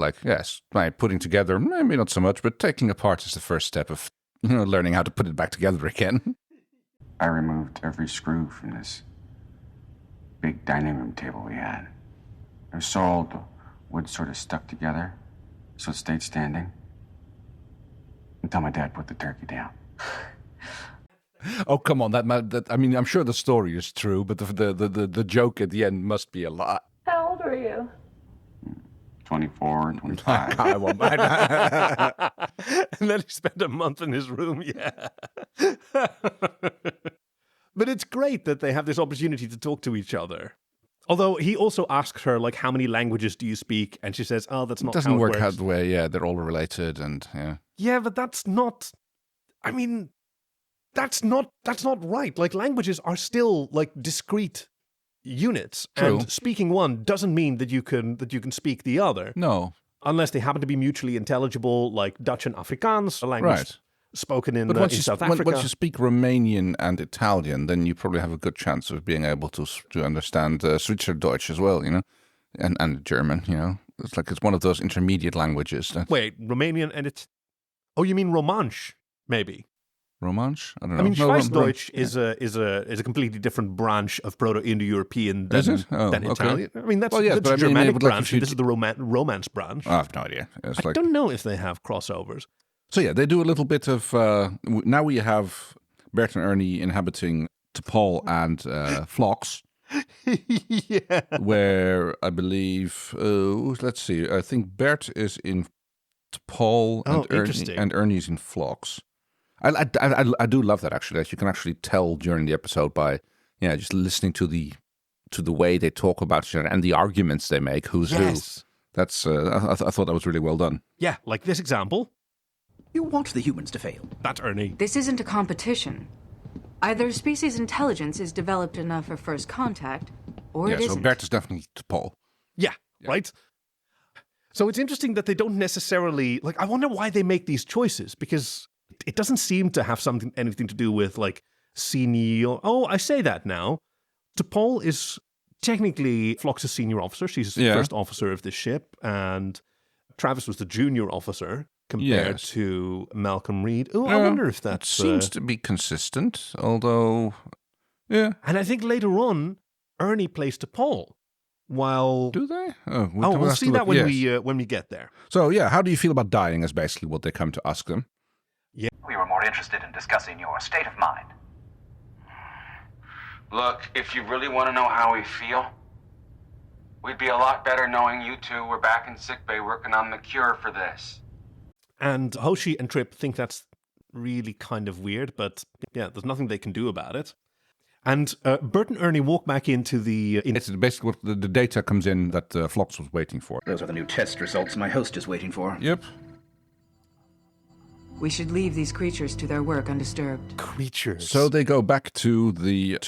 by putting together, maybe not so much, but taking apart is the first step of learning how to put it back together again. I removed every screw from this big dining room table we had. It was so old, the wood sort of stuck together, so it stayed standing. Until my dad put the turkey down. Oh, come on! I mean, I'm sure the story is true, but the joke at the end must be a lie. How old were you? 24, 25. I won't mind. And then he spent a month in his room, yeah. But it's great that they have this opportunity to talk to each other. Although he also asks her, like, how many languages do you speak? And she says, oh, that's not how it doesn't work works. out the way, they're all related and, yeah. Yeah, but that's not... I mean, that's not right. Like, languages are still, like, discrete units. True. And speaking one doesn't mean that you can speak the other. No. Unless they happen to be mutually intelligible, like Dutch and Afrikaans, a language Right. spoken in South But Africa. once you speak Romanian and Italian, then you probably have a good chance of being able to understand Schweizerdeutsch as well, and German, It's like it's one of those intermediate languages. Wait, Romanian and it's... Oh, you mean Romansh, maybe? Romansh? I don't know. I mean, No, Schweizerdeutsch is a completely different branch of Proto-Indo-European than, Is it? Oh, than okay. Italian. I mean, that's Well, yes, the but I mean, Germanic but like branch, if you and this is the Romance branch. I have no idea. It's I don't know if they have crossovers. So yeah, they do a little bit of... now we have Bert and Ernie inhabiting T'Pol and Phlox. Yeah. Where I believe... let's see. I think Bert is in T'Pol and Ernie's in Phlox. I do love that, actually, that you can actually tell during the episode by just listening to the way they talk about each other and the arguments they make, who's who. That's I thought that was really well done. Yeah, like this example. You want the humans to fail. That's Ernie. This isn't a competition. Either species intelligence is developed enough for first contact, or it so isn't. Bert is definitely T'Pol. Yeah, right? So it's interesting that they don't necessarily... Like, I wonder why they make these choices, because it doesn't seem to have anything to do with, like, senior... Oh, I say that now. T'Pol is technically Phlox's senior officer. She's the first officer of the ship, and Travis was the junior officer compared to Malcolm Reed. Oh, I wonder if that seems to be consistent, although... Yeah. And I think later on, Ernie plays T'Pol. While... Do they? Oh, we'll see that when we get there. So, how do you feel about dying is basically what they come to ask them. Yeah. We were more interested in discussing your state of mind. Look, if you really want to know how we feel, we'd be a lot better knowing you two were back in sickbay working on the cure for this. And Hoshi and Trip think that's really kind of weird, but there's nothing they can do about it. And Bert and Ernie walk back into the... It's basically what the data comes in that Phlox was waiting for. Those are the new test results my host is waiting for. Yep. We should leave these creatures to their work undisturbed. Creatures. So they go back to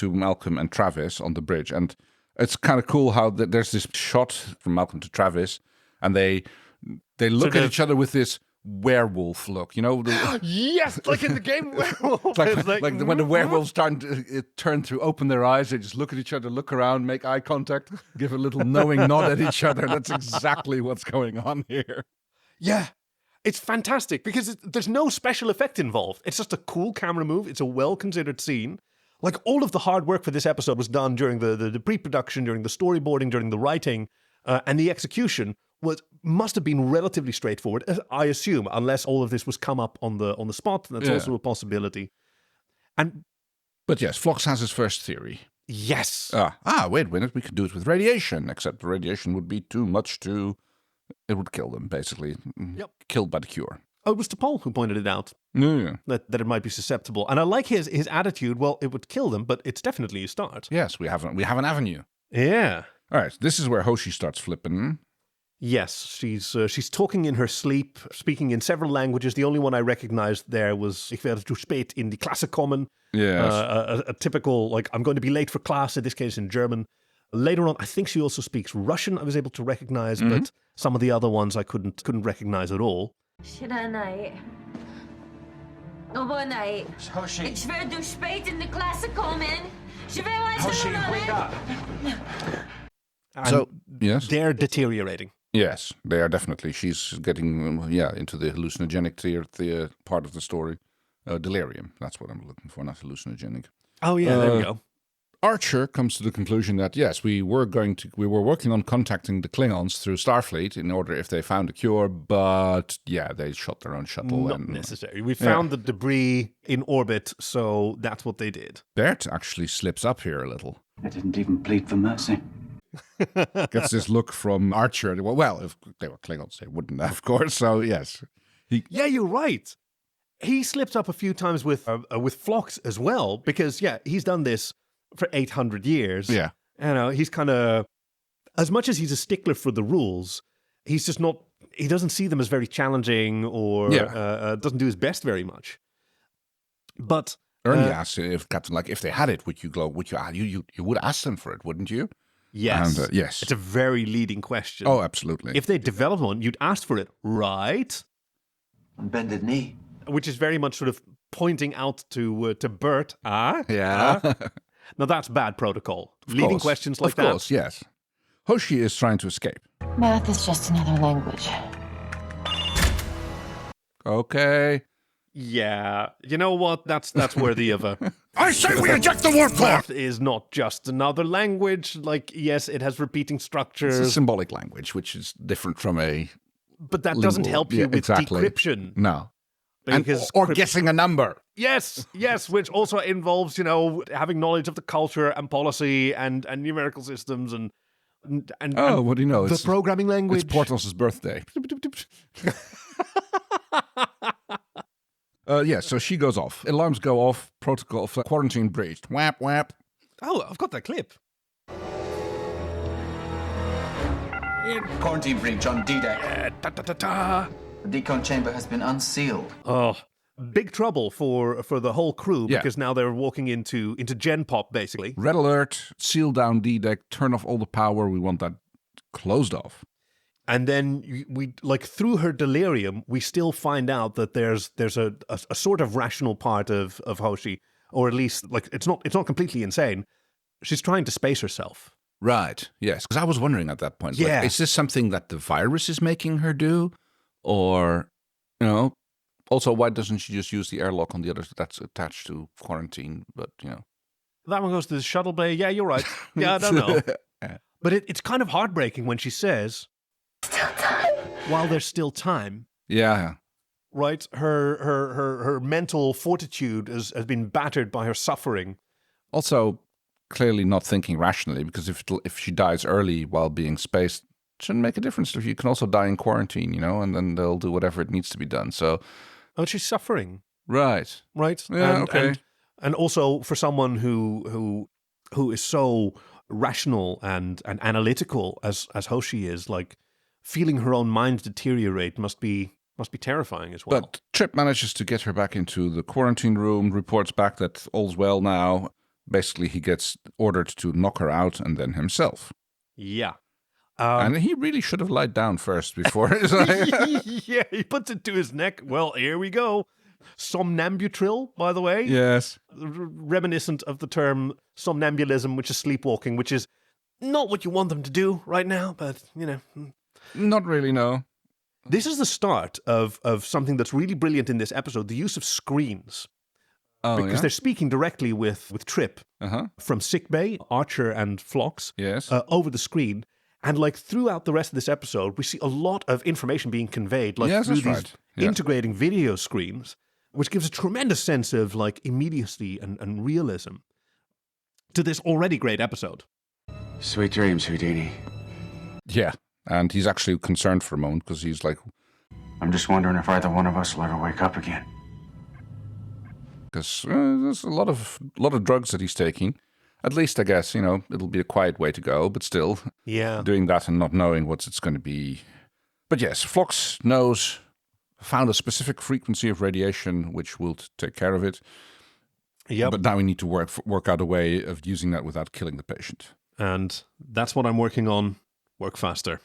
Malcolm and Travis on the bridge, and it's kind of cool how there's this shot from Malcolm to Travis, and they look at each other with this werewolf look, Yes, like in the game Werewolf. like when the werewolves turn to open their eyes, they just look at each other, look around, make eye contact, give a little knowing nod at each other. That's exactly what's going on here. Yeah. It's fantastic because there's no special effect involved. It's just a cool camera move. It's a well-considered scene. Like, all of the hard work for this episode was done during the pre-production, during the storyboarding, during the writing, and the execution must have been relatively straightforward, I assume, unless all of this was come up on the spot. That's also a possibility. But yes, Phlox has his first theory. Yes. Wait a minute, we could do it with radiation, except the radiation would be too much it would kill them, basically. Yep. Killed by the cure. Oh, it was Paul who pointed it out. Yeah. That it might be susceptible. And I like his attitude. Well, it would kill them, but it's definitely a start. Yes, we have an avenue. Yeah. All right, this is where Hoshi starts flipping. Yes, she's talking in her sleep, speaking in several languages. The only one I recognized there was "Ich werde zu spät in die Klasse kommen." Yes. A typical, like, I'm going to be late for class, in this case in German. Later on, I think she also speaks Russian, I was able to recognize, but some of the other ones I couldn't recognize at all. Schöne Overnight. Hoshi. Ich werde zu spät in die Klasse kommen. Hoshi, wake up. So, yes. They're deteriorating. Yes, they are definitely. She's getting, into the hallucinogenic part of the story. Delirium, that's what I'm looking for, not hallucinogenic. Oh, yeah, there we go. Archer comes to the conclusion that, yes, we were working on contacting the Klingons through Starfleet in order if they found a cure, but, they shot their own shuttle. Not necessary. We found the debris in orbit, so that's what they did. Bert actually slips up here a little. They didn't even plead for mercy. Gets this look from Archer. Well, if they were Klingons, they wouldn't, of course. So yes, Yeah, you're right. He slipped up a few times with Phlox as well, because he's done this for 800 years. Yeah, he's kind of, as much as he's a stickler for the rules, he's just not. He doesn't see them as very challenging, or doesn't do his best very much. But Ernie asks if Captain, if they had it, would you would ask them for it, wouldn't you? Yes. And, yes. It's a very leading question. Oh, absolutely. If they developed one, you'd ask for it, right? On bended knee. Which is very much sort of pointing out to Bert. Yeah. Now that's bad protocol. Leading questions like that. Of course, yes. Hoshi is trying to escape. Math is just another language. Okay. Yeah. You know what? That's worthy of a... I say we eject the warp core! Math is not just another language. Yes, it has repeating structures. It's a symbolic language, which is different from a... But that doesn't help you with decryption. No. Because or guessing a number. Yes, which also involves, having knowledge of the culture and policy and numerical systems and what do you know? The programming language. It's Portos' birthday. So she goes off. Alarms go off. Protocol for quarantine breached. Whap, whap. Oh, I've got that clip. Quarantine breach on D-Deck. Ta-ta-ta-ta. The decon chamber has been unsealed. Oh, big trouble for the whole crew because now they're walking into Gen Pop, basically. Red alert, seal down D-Deck, turn off all the power. We want that closed off. And then we through her delirium, we still find out that there's a sort of rational part of Hoshi, or at least it's not completely insane. She's trying to space herself. Right. Yes. Because I was wondering at that point. Yeah. Is this something that the virus is making her do, or Also, why doesn't she just use the airlock on the other that's attached to quarantine? But that one goes to the shuttle bay. Yeah, you're right. Yeah, I don't know. But it's kind of heartbreaking when she says, "Still time." While there's still time. Yeah. Right? Her mental fortitude has been battered by her suffering. Also, clearly not thinking rationally, because if she dies early while being spaced, it shouldn't make a difference. If you can also die in quarantine, and then they'll do whatever it needs to be done. So, she's suffering. Right. Yeah, okay. And also for someone who is so rational and analytical as Hoshi is, feeling her own mind deteriorate must be terrifying as well. But Trip manages to get her back into the quarantine room, reports back that all's well now. Basically, he gets ordered to knock her out and then himself. Yeah. And he really should have lied down first before. Yeah, he puts it to his neck. Well, here we go. Somnambutril, by the way. Yes. Reminiscent of the term somnambulism, which is sleepwalking, which is not what you want them to do right now, but, Not really, no. This is the start of something that's really brilliant in this episode, the use of screens. Because they're speaking directly with Trip from sickbay, Archer and Phlox, yes, over the screen. And like throughout the rest of this episode, we see a lot of information being conveyed, like Yes, through that's these right. Yes. integrating video screens, which gives a tremendous sense of like immediacy and realism to this already great episode. Sweet dreams, Houdini. Yeah, and he's actually concerned for a moment because he's like, I'm just wondering if either one of us will ever wake up again. because there's a lot of drugs that he's taking. At least, I guess, it'll be a quiet way to go, but still, doing that and not knowing what it's going to be. But yes, Phlox found a specific frequency of radiation, which will take care of it. Yep. But now we need to work out a way of using that without killing the patient. And that's what I'm working on. Work faster.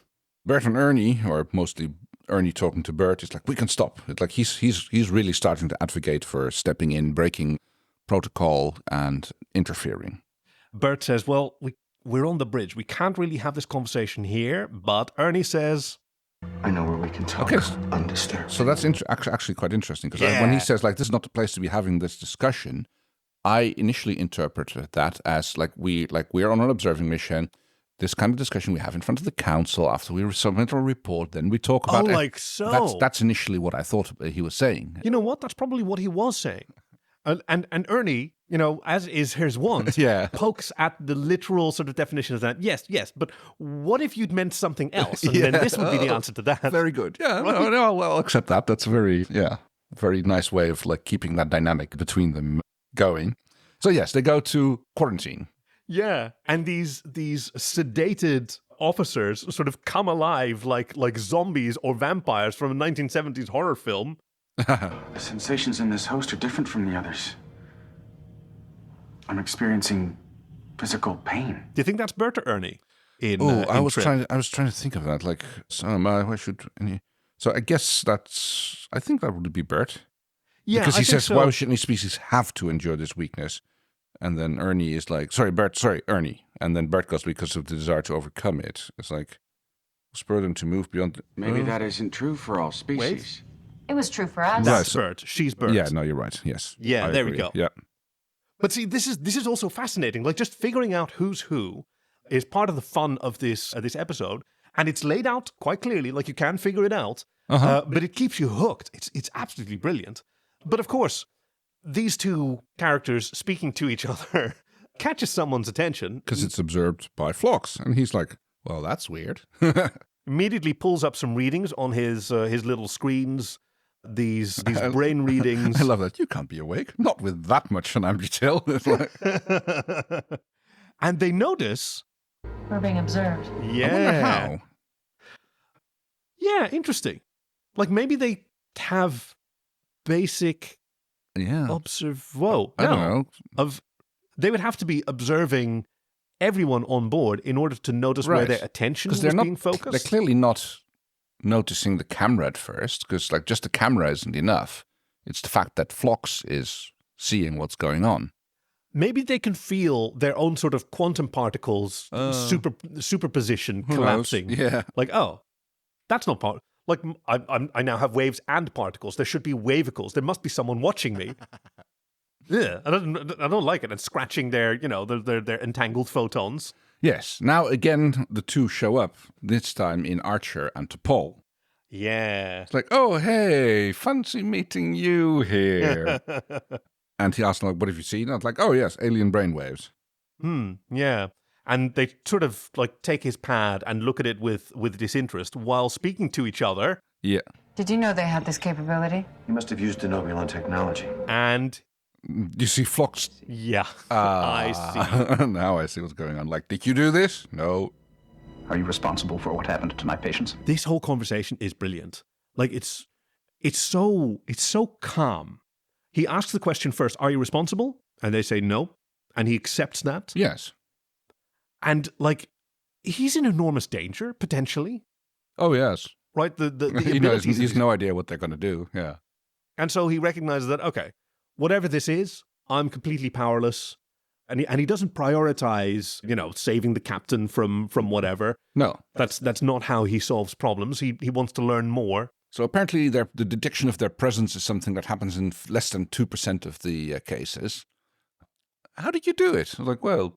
Bert and Ernie, or mostly Ernie talking to Bert, is like, we can stop. It's like he's really starting to advocate for stepping in, breaking protocol, and interfering. Bert says, well, we're on the bridge. We can't really have this conversation here. But Ernie says, I know where we can talk undisturbed. So that's actually quite interesting, because when he says, like, this is not the place to be having this discussion, I initially interpreted that as like we're on an observing mission. This kind of discussion we have in front of the council after we submit our report, then we talk about like so. That's initially what I thought he was saying. You know what? That's probably what he was saying. And Ernie, as is his wont, pokes at the literal sort of definition of that. Yes, but what if you'd meant something else? And then this would be the answer to that. Very good. Yeah, right? no, I'll accept that. That's a very nice way of like keeping that dynamic between them going. So yes, they go to quarantine. Yeah, and these sedated officers sort of come alive like zombies or vampires from a 1970s horror film. The sensations in this host are different from the others. I'm experiencing physical pain. Do you think that's Bert or Ernie? I was trying to think of that. Like, so I guess I think that would be Bert. Yeah, because he says, why should any species have to endure this weakness? And then Ernie is like, Ernie. And then Bert goes, because of the desire to overcome it. It's like, spur them to move beyond. Maybe that isn't true for all species. Wait. It was true for us. That's Bert. She's Bert. Yeah, no, you're right. Yes. Yeah, I there agree. we go. Yeah. But see, this is also fascinating. Like, just figuring out who's who is part of the fun of this episode, and it's laid out quite clearly. Like, you can figure it out, but it keeps you hooked. It's absolutely brilliant. But of course, these two characters speaking to each other catches someone's attention because it's observed by Phlox, and he's like, "Well, that's weird." Immediately pulls up some readings on his little screens. These brain readings. I love that. You can't be awake. Not with that much Funambutil. Like... And they notice... We're being observed. Yeah. I wonder how. Yeah, interesting. Like, maybe they have basic... Yeah. I don't know. They would have to be observing everyone on board in order to notice where their attention was being focused. They're clearly not noticing the camera at first, because like just the camera isn't enough. It's the fact that Phlox is seeing what's going on. Maybe they can feel their own sort of quantum particles superposition collapsing. Yeah, like, oh, that's not part. Like, I now have waves and particles. There should be wavicles. There must be someone watching me. Yeah, I don't like it. And scratching their entangled photons. Yes. Now, again, the two show up, this time in Archer and T'Pol. Yeah. It's like, oh, hey, fancy meeting you here. And he asks, like, what have you seen? And I'm like, oh, yes, alien brainwaves. Yeah. And they sort of, like, take his pad and look at it with disinterest while speaking to each other. Yeah. Did you know they had this capability? He must have used Denobulan technology. And... You see Phlox? Yeah, I see. Now I see what's going on. Like, did you do this? No. Are you responsible for what happened to my patients? This whole conversation is brilliant. Like, it's so calm. He asks the question first, are you responsible? And they say no. And he accepts that. Yes. And, like, he's in enormous danger, potentially. Oh, yes. Right? The he knows, he has no idea what they're going to do. Yeah. And so he recognizes that, okay, whatever this is, I'm completely powerless. And he doesn't prioritize, saving the captain from whatever. No. That's not how he solves problems. He wants to learn more. So apparently the detection of their presence is something that happens in less than 2% of the cases. How did you do it? I was like, well,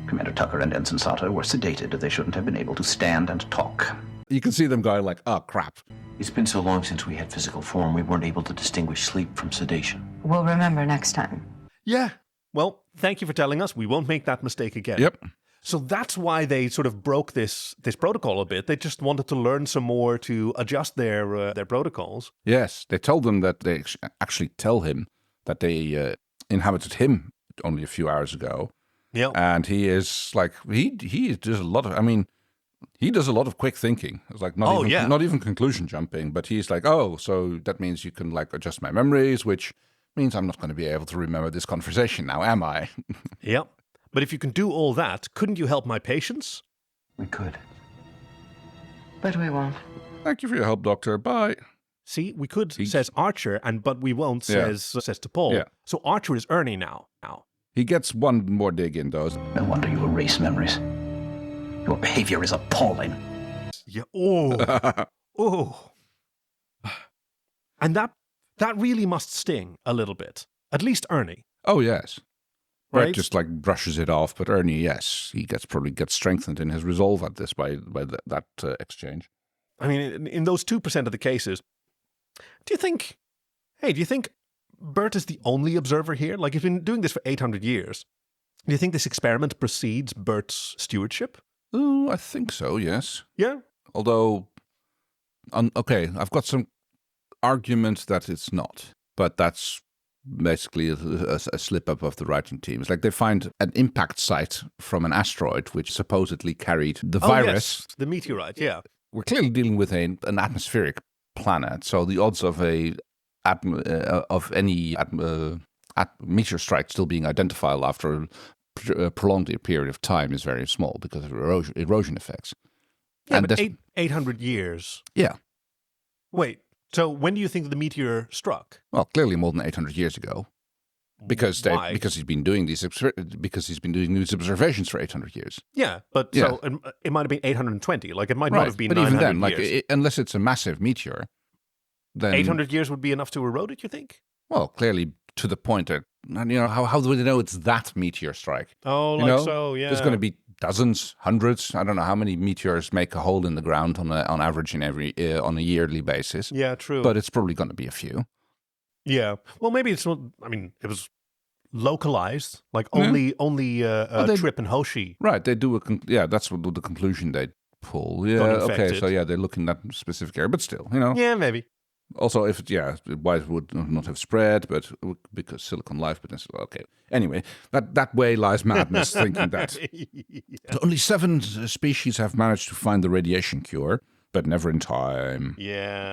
Commander Tucker and Ensign Sato were sedated. They shouldn't have been able to stand and talk. You can see them going like, oh, crap. It's been so long since we had physical form, we weren't able to distinguish sleep from sedation. We'll remember next time. Yeah. Well, thank you for telling us. We won't make that mistake again. Yep. So that's why they sort of broke this protocol a bit. They just wanted to learn some more to adjust their protocols. Yes, they told them that they actually tell him that they inhabited him only a few hours ago. Yeah. And he is like, he does a lot of, I mean, he does a lot of quick thinking. It's like not even conclusion jumping, but he's like, oh, so that means you can like adjust my memories, which means I'm not going to be able to remember this conversation now, am I? Yep. But if you can do all that, couldn't you help my patients? We could. But we won't. Thank you for your help, Doctor. Bye. See, we could, says Archer, but we won't, says to Paul. Yeah. So Archer is Ernie now. He gets one more dig in, though. No wonder you erase memories. Your behavior is appalling. Yeah. Oh. Oh. And that really must sting a little bit. At least Ernie. Oh, yes. Right? Brett just like brushes it off, but Ernie, yes, he probably gets strengthened in his resolve at this by that exchange. I mean, in those 2% of the cases, do you think Bert is the only observer here? Like, he's been doing this for 800 years. Do you think this experiment precedes Bert's stewardship? Oh, I think so, yes. Yeah. Although, okay, I've got some argument that it's not, but that's basically a slip-up of the writing team. It's like they find an impact site from an asteroid which supposedly carried the virus. Yes, the meteorite, yeah. We're clearly dealing with an atmospheric planet, so the odds of any meteor strike still being identifiable after a prolonged period of time is very small because of erosion effects. Yeah, and but 800 years. Yeah. Wait, so when do you think the meteor struck? Well, clearly more than 800 years ago. Because he's been doing these observations for 800 years. Yeah, but so it might have been 820. Like, it might not have been but 900 even then, years. unless it's a massive meteor, then 800 years would be enough to erode it, you think? Well, clearly to the point that, how do we know it's that meteor strike? Oh, yeah. There's going to be dozens, hundreds. I don't know how many meteors make a hole in the ground on average on a yearly basis. Yeah, true. But it's probably going to be a few. Yeah. Well, maybe it's not. I mean, it was localized, like only Trip and Hoshi. Right. They do that's what the conclusion they pull. Yeah. Okay. So they look in that specific area, but still, Yeah, maybe. Also, why it would not have spread, but because Silicon Life, but okay. Anyway, that way lies madness, thinking that. So only 7 species have managed to find the radiation cure, but never in time. Yeah.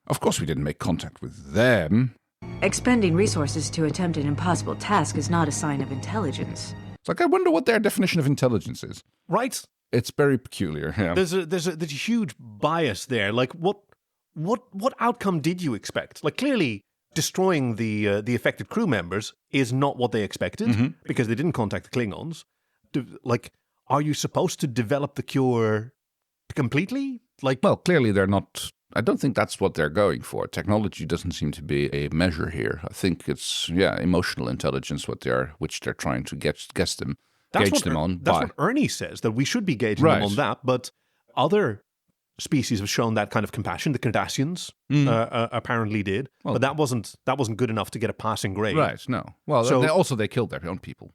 Of course, we didn't make contact with them. Expending resources to attempt an impossible task is not a sign of intelligence. It's like, I wonder what their definition of intelligence is. Right. It's very peculiar. Yeah. There's a huge bias there. Like, what outcome did you expect? Like, clearly, destroying the affected crew members is not what they expected because they didn't contact the Klingons. Like, are you supposed to develop the cure completely? Like, well, clearly they're not. I don't think that's what they're going for. Technology doesn't seem to be a measure here. I think it's emotional intelligence which they're trying to gauge them on. That's what Ernie says, that we should be gauging them on that. But other species have shown that kind of compassion. The Cardassians apparently did, but that wasn't good enough to get a passing grade. Right? No. Well, they killed their own people.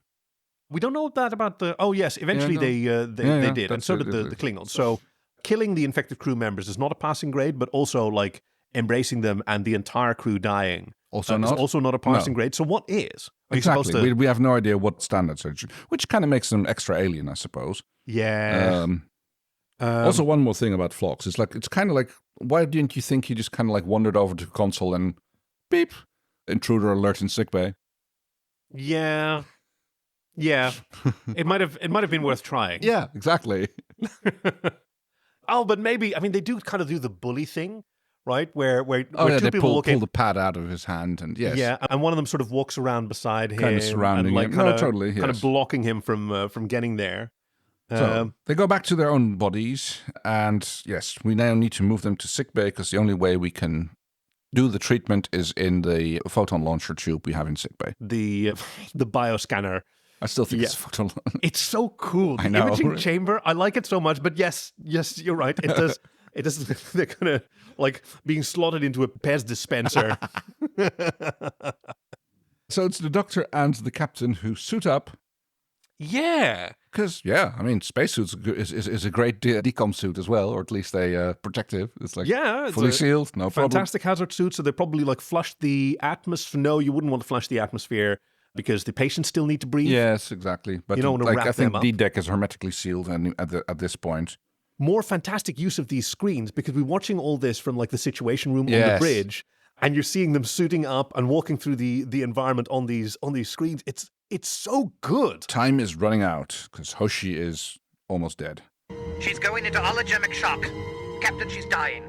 We don't know that about the. Oh yes, eventually they did, and so did the Klingons. So killing the infected crew members is not a passing grade, but also like embracing them and the entire crew dying is also not a passing grade. So what is? Are exactly. We have no idea what standards are, which kind of makes them extra alien, I suppose. Yeah. Also, one more thing about Phlox. It's kind of like, why didn't you think he just kind of like wandered over to the console and beep, intruder alert in sickbay? Yeah. Yeah. It might have been worth trying. Yeah, exactly. Oh, but maybe, I mean, they do kind of do the bully thing, right? Where two people pull the pad out of his hand, and yes. Yeah, and one of them sort of walks around beside him. Kind of surrounding him. Totally, yes. Kind of blocking him from getting there. So they go back to their own bodies, and yes, we now need to move them to sickbay because the only way we can do the treatment is in the photon launcher tube we have in sickbay. The bioscanner I still think it's photo. It's so cool. I The know. imaging chamber, I like it so much. But yes, you're right. It does. It does. They're kind of like being slotted into a Pez dispenser. So it's the doctor and the captain who suit up. Yeah. Because, I mean, spacesuits is a great decom suit as well, or at least a protective. It's like it's fully a sealed, no problem. Fantastic hazard suit. So they probably like flushed the atmosphere. No, you wouldn't want to flush the atmosphere because the patients still need to breathe. Yes, exactly. But you don't want to wrap I think them up. D-deck is hermetically sealed at this point. More fantastic use of these screens because we're watching all this from like the situation room on the bridge, and you're seeing them suiting up and walking through the environment on these screens. It's so good. Time is running out because Hoshi is almost dead. She's going into allogenic shock. Captain, she's dying.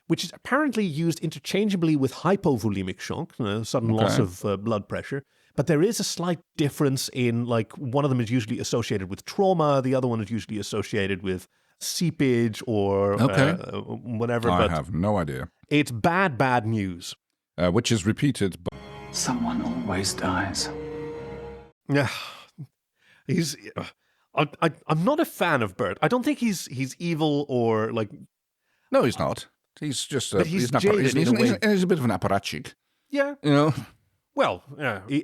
Which is apparently used interchangeably with hypovolemic shock, sudden loss of blood pressure. But there is a slight difference in, like, one of them is usually associated with trauma, the other one is usually associated with seepage or whatever. I but have no idea. It's bad news. Which is repeated. Someone always dies. Yeah, I'm not a fan of Bert. I don't think he's evil or like. No, he's not. He's just. But he's not. jaded He's a bit of an apparatchik. Yeah. You know. Well,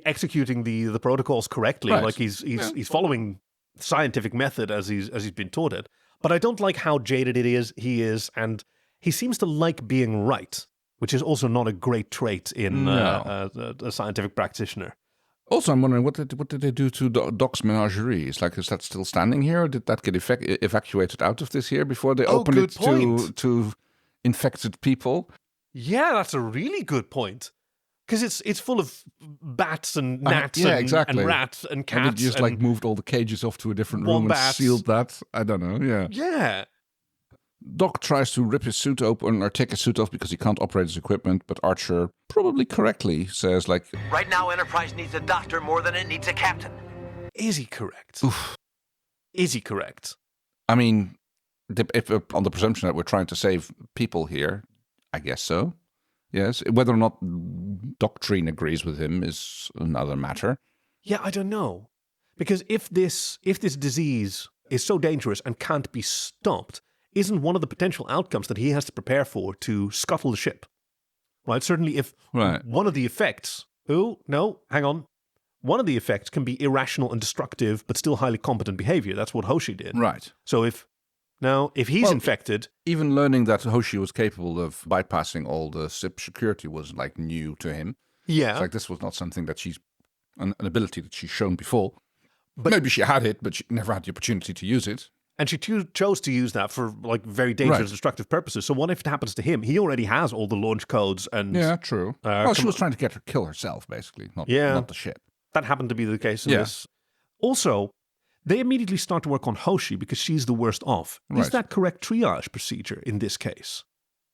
executing the protocols correctly, Right. like he's following scientific method as he's been taught it. But I don't like how jaded he is, and he seems to like being right, which is also not a great trait in a scientific practitioner. Also, I'm wondering what did they do to Doc's menagerie? Is that still standing here, or did that get evacuated out of this here before they opened it to infected people? Yeah, that's a really good point. Because it's full of bats and gnats exactly. and rats and cats. And they just moved all the cages off to a different room and sealed that. I don't know, yeah. Yeah. Doc tries to rip his suit open or take his suit off because he can't operate his equipment, but Archer, probably correctly, says right now Enterprise needs a doctor more than it needs a captain. Is he correct? Oof. Is he correct? I mean, if on the presumption that we're trying to save people here, I guess so. Yes. Whether or not doctrine agrees with him is another matter. Yeah, I don't know. Because if this disease is so dangerous and can't be stopped, isn't one of the potential outcomes that he has to prepare for to scuttle the ship? Right? Certainly if one of the effects... One of the effects can be irrational and destructive, but still highly competent behavior. That's what Hoshi did. Right. So if he's infected... Even learning that Hoshi was capable of bypassing all the ship security was new to him. Yeah. It's this was not something that an ability that she's shown before. But maybe she had it, but she never had the opportunity to use it. And she chose to use that for very dangerous, destructive purposes. So what if it happens to him? He already has all the launch codes and... Yeah, true. She was trying to kill herself, basically, not the ship. That happened to be the case in this. Also, they immediately start to work on Hoshi because she's the worst off. Is that correct triage procedure in this case?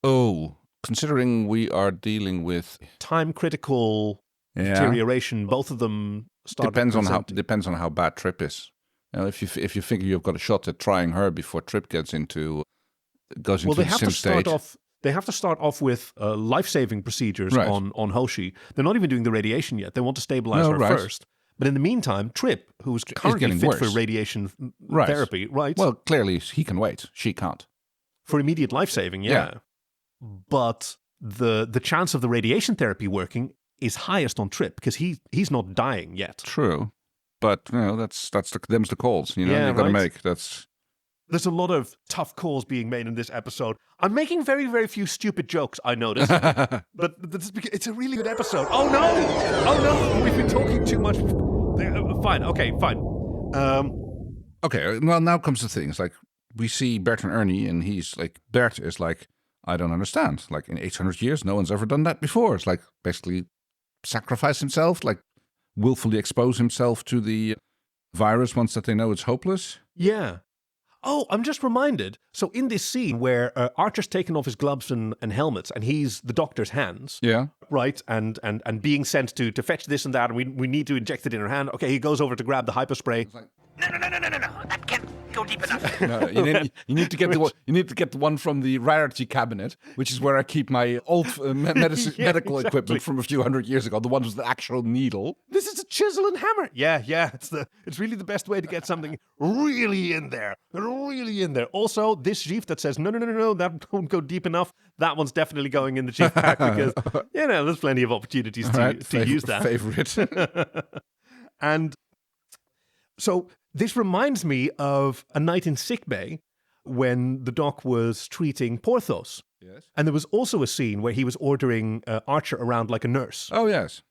Oh, considering we are dealing with... time-critical deterioration, both of them start... Depends on how bad Trip is. If you figure you've got a shot at trying her before Trip goes into the sim state. They have to start off with life-saving procedures on Hoshi. They're not even doing the radiation yet. They want to stabilize her first. But in the meantime, Trip, who's currently fit for radiation therapy, Well, clearly he can wait. She can't. For immediate life-saving, yeah. But the chance of the radiation therapy working is highest on Trip because he's not dying yet. True. But, them's the calls, you've got to make. There's a lot of tough calls being made in this episode. I'm making very, very few stupid jokes, I notice. But it's a really good episode. Oh, no! We've been talking too much. Fine. Okay, fine. Okay, well, now comes the thing. It's we see Bert and Ernie, and Bert is I don't understand. In 800 years, no one's ever done that before. It's basically sacrifice himself, willfully expose himself to the virus once that they know it's hopeless. Yeah. Oh, I'm just reminded. So in this scene where Archer's taken off his gloves and helmets and he's the doctor's hands. Yeah. Right? And being sent to fetch this and that and we need to inject it in her hand. Okay, he goes over to grab the hyperspray. No. That go deep enough. No, you need to get the one. You need to get the one from the rarity cabinet, which is where I keep my old medical equipment from a few hundred years ago. The ones with the actual needle. This is a chisel and hammer. Yeah. It's really the best way to get something really in there. Really in there. Also, this sheath that says, no, that won't go deep enough. That one's definitely going in the sheath pack because, there's plenty of opportunities to use that. Favorite. And so this reminds me of a night in sickbay when the doc was treating Porthos. Yes. And there was also a scene where he was ordering Archer around like a nurse. Oh, yes.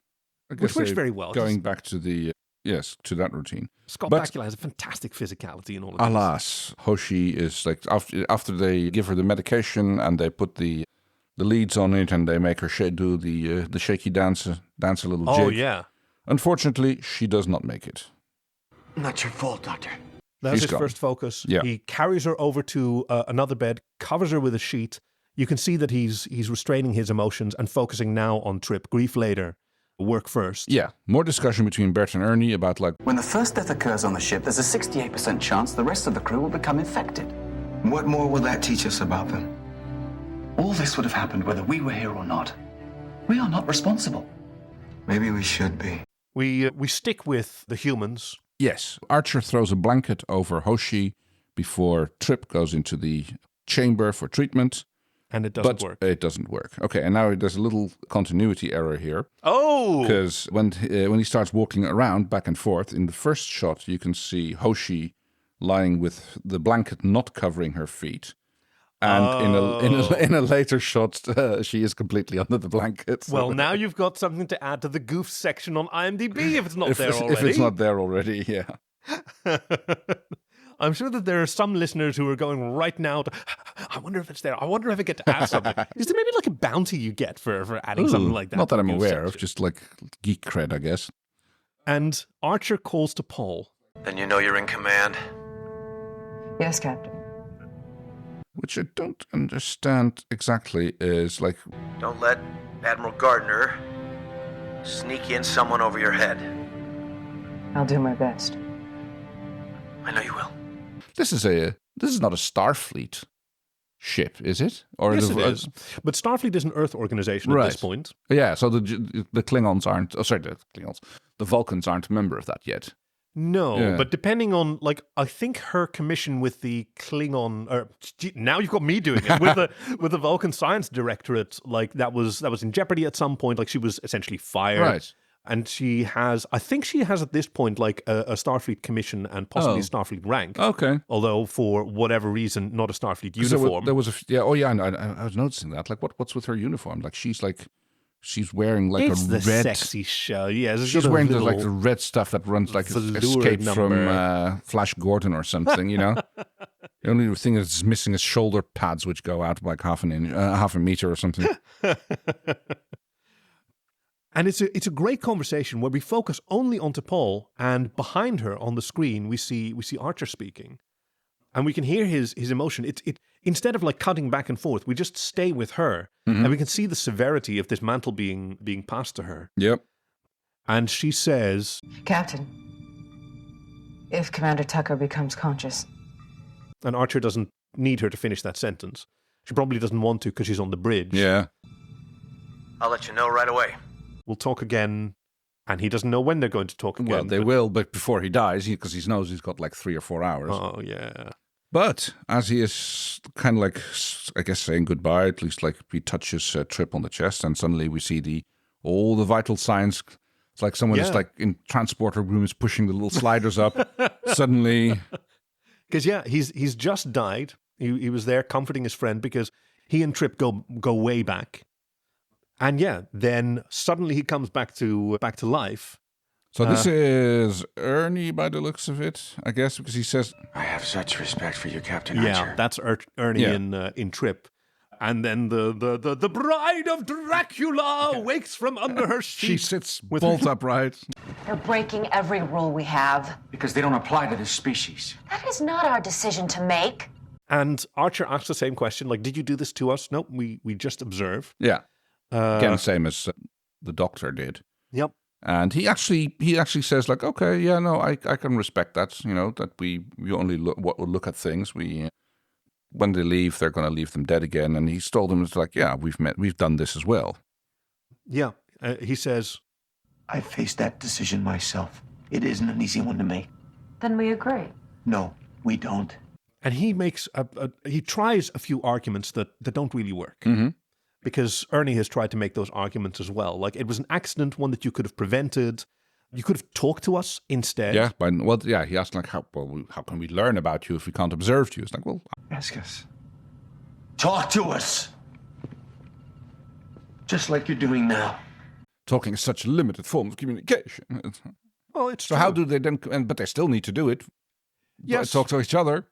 Which works very well. Going back to to that routine. Scott Bakula has a fantastic physicality in all of this. Alas, Hoshi is like, after they give her the medication and they put the leads on it and they make her do the shaky dance a little jig. Oh, yeah. Unfortunately, she does not make it. Not your fault, Doctor. That's his first focus. Yeah. He carries her over to another bed, covers her with a sheet. You can see that he's restraining his emotions and focusing now on Trip. Grief later, work first. Yeah. More discussion between Bert and Ernie about When the first death occurs on the ship, there's a 68% chance the rest of the crew will become infected. What more will that teach us about them? All this would have happened whether we were here or not. We are not responsible. Maybe we should be. We stick with the humans. Yes. Archer throws a blanket over Hoshi before Trip goes into the chamber for treatment. And it doesn't work. It doesn't work. Okay, and now there's a little continuity error here. Oh! Because when he starts walking around back and forth, in the first shot you can see Hoshi lying with the blanket not covering her feet. And in a later shot, she is completely under the blanket. So. Well, now you've got something to add to the goof section on IMDb if it's not there already. If it's not there already, yeah. I'm sure that there are some listeners who are going right now to, I wonder if it's there. I wonder if I get to add something. Is there maybe like a bounty you get for adding something like that? Not that I'm aware of, just like geek cred, I guess. And Archer calls to Paul. Then you know you're in command. Yes, Captain. Which I don't understand exactly is like... Don't let Admiral Gardner sneak in someone over your head. I'll do my best. I know you will. This is not a Starfleet ship, is it? Or yes, it is. But Starfleet is an Earth organization at this point. Yeah, so the Klingons aren't... Oh, sorry, the Klingons. The Vulcans aren't a member of that yet. No, but depending on, like, I think her commission with the Klingon, or now you've got me doing it with the Vulcan Science Directorate, like that was in jeopardy at some point. Like she was essentially fired, right? And I think she has at this point like a Starfleet commission and possibly a Starfleet rank. Okay, although for whatever reason, not a Starfleet uniform. There was I was noticing that. Like, what's with her uniform? Like she's wearing like it's a the red sexy show. Yeah, she's wearing the red stuff that runs like Escape from Flash Gordon or something. You know, the only thing that's missing is shoulder pads, which go out like half a meter or something. And it's a great conversation where we focus only onto Paul, and behind her on the screen we see Archer speaking, and we can hear his emotion. It instead of like cutting back and forth, we just stay with her, and we can see the severity of this mantle being passed to her. Yep. And she says, Captain, if Commander Tucker becomes conscious. And Archer doesn't need her to finish that sentence. She probably doesn't want to because she's on the bridge. Yeah. I'll let you know right away. We'll talk again, and he doesn't know when they're going to talk again. Well, they will, but before he dies, because he knows he's got like 3 or 4 hours. Oh, yeah. But as he is kind of like, I guess, saying goodbye, at least like he touches Trip on the chest, and suddenly we see all the vital signs. It's like someone is like in transporter rooms pushing the little sliders up. Suddenly. Because, he's just died. He was there comforting his friend because he and Trip go way back. And then suddenly he comes back to life. So this is Ernie by the looks of it, I guess, because he says, "I have such respect for you, Captain Archer." Yeah, that's Ernie in Trip. And then the bride of Dracula wakes from under her sheet. She sits bolt upright. They're breaking every rule we have. Because they don't apply to this species. That is not our decision to make. And Archer asks the same question, like, did you do this to us? Nope, we just observe. Yeah. Again, same as the Doctor did. Yep. And he actually says like, okay, yeah, no, I can respect that. You know, that we only look at things. When they leave, they're going to leave them dead again. And he's told them, it's like, yeah, we've done this as well. Yeah, he says, I faced that decision myself. It isn't an easy one to make. Then we agree. No, we don't. And he makes he tries a few arguments that don't really work. Mm-hmm. Because Ernie has tried to make those arguments as well. Like, it was an accident, one that you could have prevented. You could have talked to us instead. Yeah, he asked like, how can we learn about you if we can't observe you? It's like, well, ask us. Talk to us. Just like you're doing now. Talking is such a limited form of communication. Well, it's so true. how do they then? But they still need to do it. Yes, talk to each other.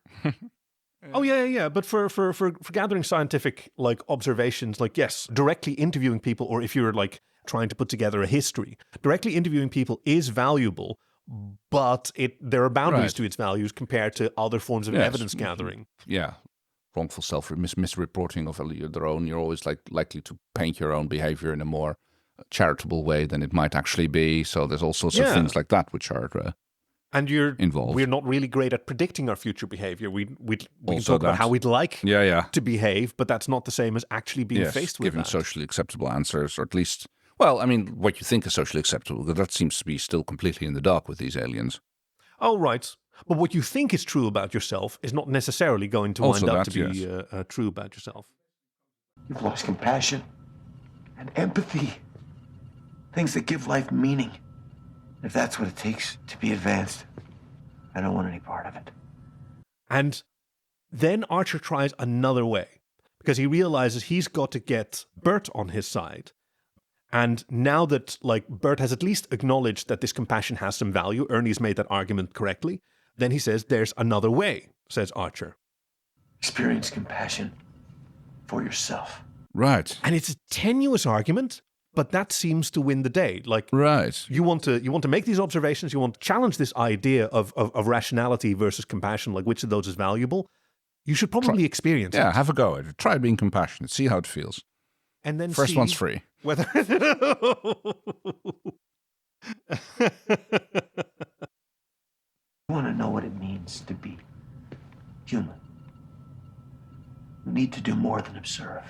Oh yeah. But for gathering scientific like observations, like yes, directly interviewing people, or if you're like trying to put together a history, directly interviewing people is valuable, but there are boundaries to its values compared to other forms of evidence gathering. Yeah, wrongful misreporting of their own. You're always likely to paint your own behavior in a more charitable way than it might actually be. So there's all sorts of things like that which are. And you're involved. We're not really great at predicting our future behavior. We can Also talk about how we'd like to behave, but that's not the same as actually being faced with giving that. socially acceptable answers, or at least, well, I mean, what you think is socially acceptable, because that seems to be still completely in the dark with these aliens. Oh, right. But what you think is true about yourself is not necessarily going to wind up to be true about yourself. You've lost compassion and empathy. Things that give life meaning. If that's what it takes to be advanced, I don't want any part of it. And then Archer tries another way, because he realizes he's got to get Bert on his side. And now that like Bert has at least acknowledged that this compassion has some value, Ernie's made that argument correctly, then he says, there's another way, says Archer. Experience compassion for yourself. Right. And it's a tenuous argument, but that seems to win the day. Like, right. You want to make these observations. You want to challenge this idea of rationality versus compassion. Like, which of those is valuable? You should probably experience it. Yeah, have a go at it. Try being compassionate. See how it feels. And then first one's free. Whether You want to know what it means to be human. You need to do more than observe.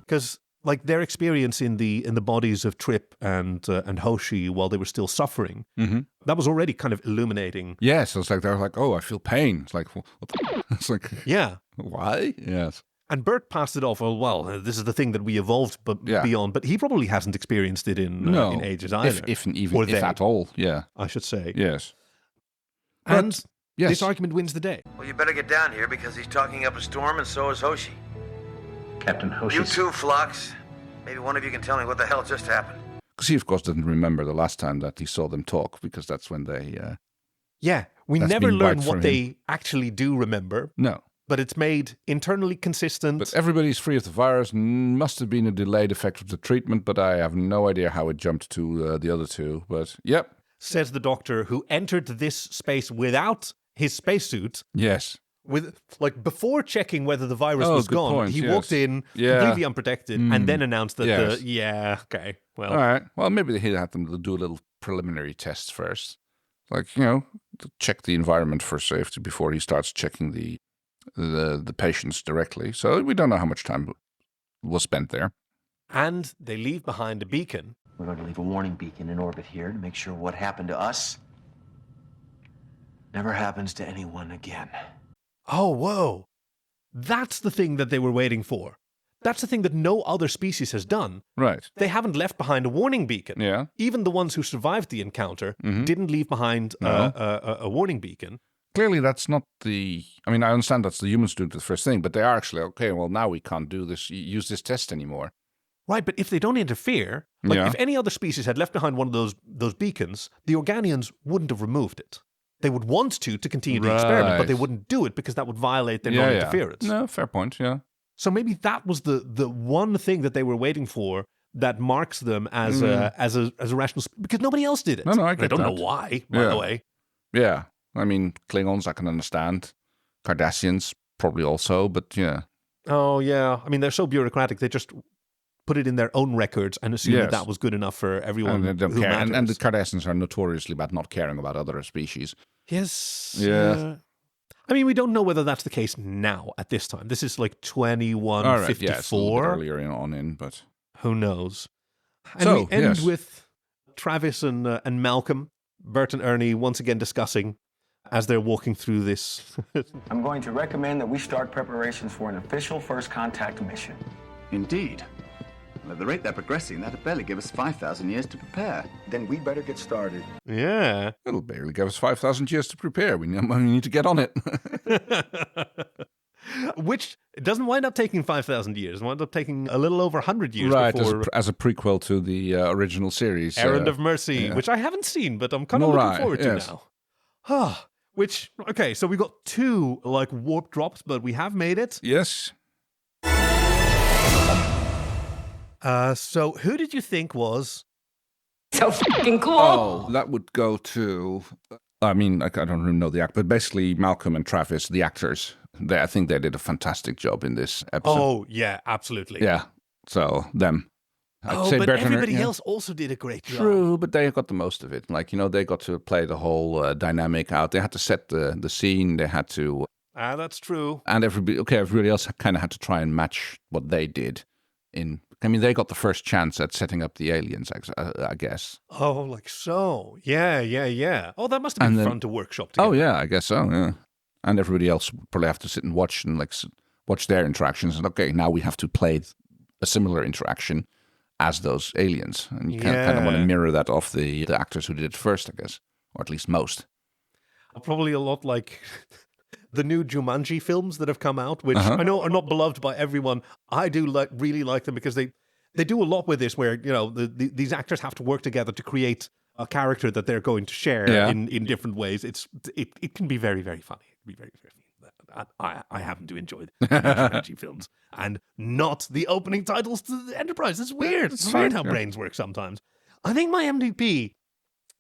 Because like their experience in the bodies of Trip and Hoshi while they were still suffering, that was already kind of illuminating. Yes, it's like they're like, oh, I feel pain. It's like, it's like, yeah, why? Yes. And Bert passed it off. Well, this is the thing that we evolved, beyond. But he probably hasn't experienced it in ages either, if at all. Yeah, I should say. Yes. And this argument wins the day. Well, you better get down here because he's talking up a storm, and so is Hoshi. Captain Hoshi. You too, Phlox. Maybe one of you can tell me what the hell just happened. Because he, of course, didn't remember the last time that he saw them talk, because that's when they... we never learn what they actually do remember. No. But it's made internally consistent. But everybody's free of the virus. Must have been a delayed effect of the treatment, but I have no idea how it jumped to the other two. But, yep. Says the doctor, who entered this space without his spacesuit. Yes. With before checking whether the virus was gone, point, he walked in completely unprotected and then announced that well. All right. Well, maybe he had them do a little preliminary tests first. Like, to check the environment for safety before he starts checking the patients directly. So we don't know how much time was spent there. And they leave behind a beacon. We're going to leave a warning beacon in orbit here to make sure what happened to us never happens to anyone again. Oh, whoa. That's the thing that they were waiting for. That's the thing that no other species has done. Right. They haven't left behind a warning beacon. Yeah. Even the ones who survived the encounter didn't leave behind a warning beacon. Clearly, that's not the... I mean, I understand that's the humans doing the first thing, but they are actually, okay, well, now we can't do this, use this test anymore. Right, but if they don't interfere, if any other species had left behind one of those beacons, the Organians wouldn't have removed it. They would want to continue the experiment, but they wouldn't do it because that would violate their non-interference. No, fair point, yeah. So maybe that was the one thing that they were waiting for that marks them as a rational... Because nobody else did it. No, I get I don't that. know why, by the way. Yeah, I mean, Klingons I can understand. Cardassians probably also, but yeah. Oh, yeah. I mean, they're so bureaucratic, they just put it in their own records and assume Yes. that was good enough for everyone And they don't who care. matters. And the Cardassians are notoriously about not caring about other species. Yes. Yeah. I mean, we don't know whether that's the case now at this time. This is like 2154. All right, yeah, it's a little bit earlier on, but who knows? And So, we end yes. with Travis and Malcolm, Bert and Ernie once again discussing as they're walking through this. I'm going to recommend that we start preparations for an official first contact mission. Indeed. Well, at the rate they're progressing, that'll barely give us 5,000 years to prepare. Then we better get started. Yeah. It'll barely give us 5,000 years to prepare. We need to get on it. Which doesn't wind up taking 5,000 years. It winds up taking a little over 100 years Right, before as a prequel to the original series. Errand of Mercy, yeah. which I haven't seen, but I'm kind of Nor looking I, forward yes. to now. Which, okay, so we got 2 like warp drops, but we have made it. Yes. So who did you think was so fucking cool? Oh, that would go to. I mean, I don't really know the act, but basically Malcolm and Travis, the actors. I think they did a fantastic job in this episode. Oh, yeah, absolutely. Yeah. So them. I'd say but Bert and everybody yeah. else also did a great job. True, but they got the most of it. Like, they got to play the whole dynamic out. They had to set the scene. They had to. That's true. And everybody else kind of had to try and match what they did. They got the first chance at setting up the aliens, I guess. Oh, like so. Yeah. Oh, that must have been fun to workshop together. Oh, yeah, I guess so, yeah. And everybody else would probably have to sit and watch watch their interactions. And okay, now we have to play a similar interaction as those aliens. And you kind of want to mirror that off the actors who did it first, I guess. Or at least most. Probably a lot like the new Jumanji films that have come out, which I know are not beloved by everyone. I do really like them because they do a lot with this where, these actors have to work together to create a character that they're going to share in different ways. It can be very, very funny. It can be very, very funny. I happen to enjoy the Jumanji films and not the opening titles to the Enterprise. It's weird. It's weird how brains work sometimes. I think my MVP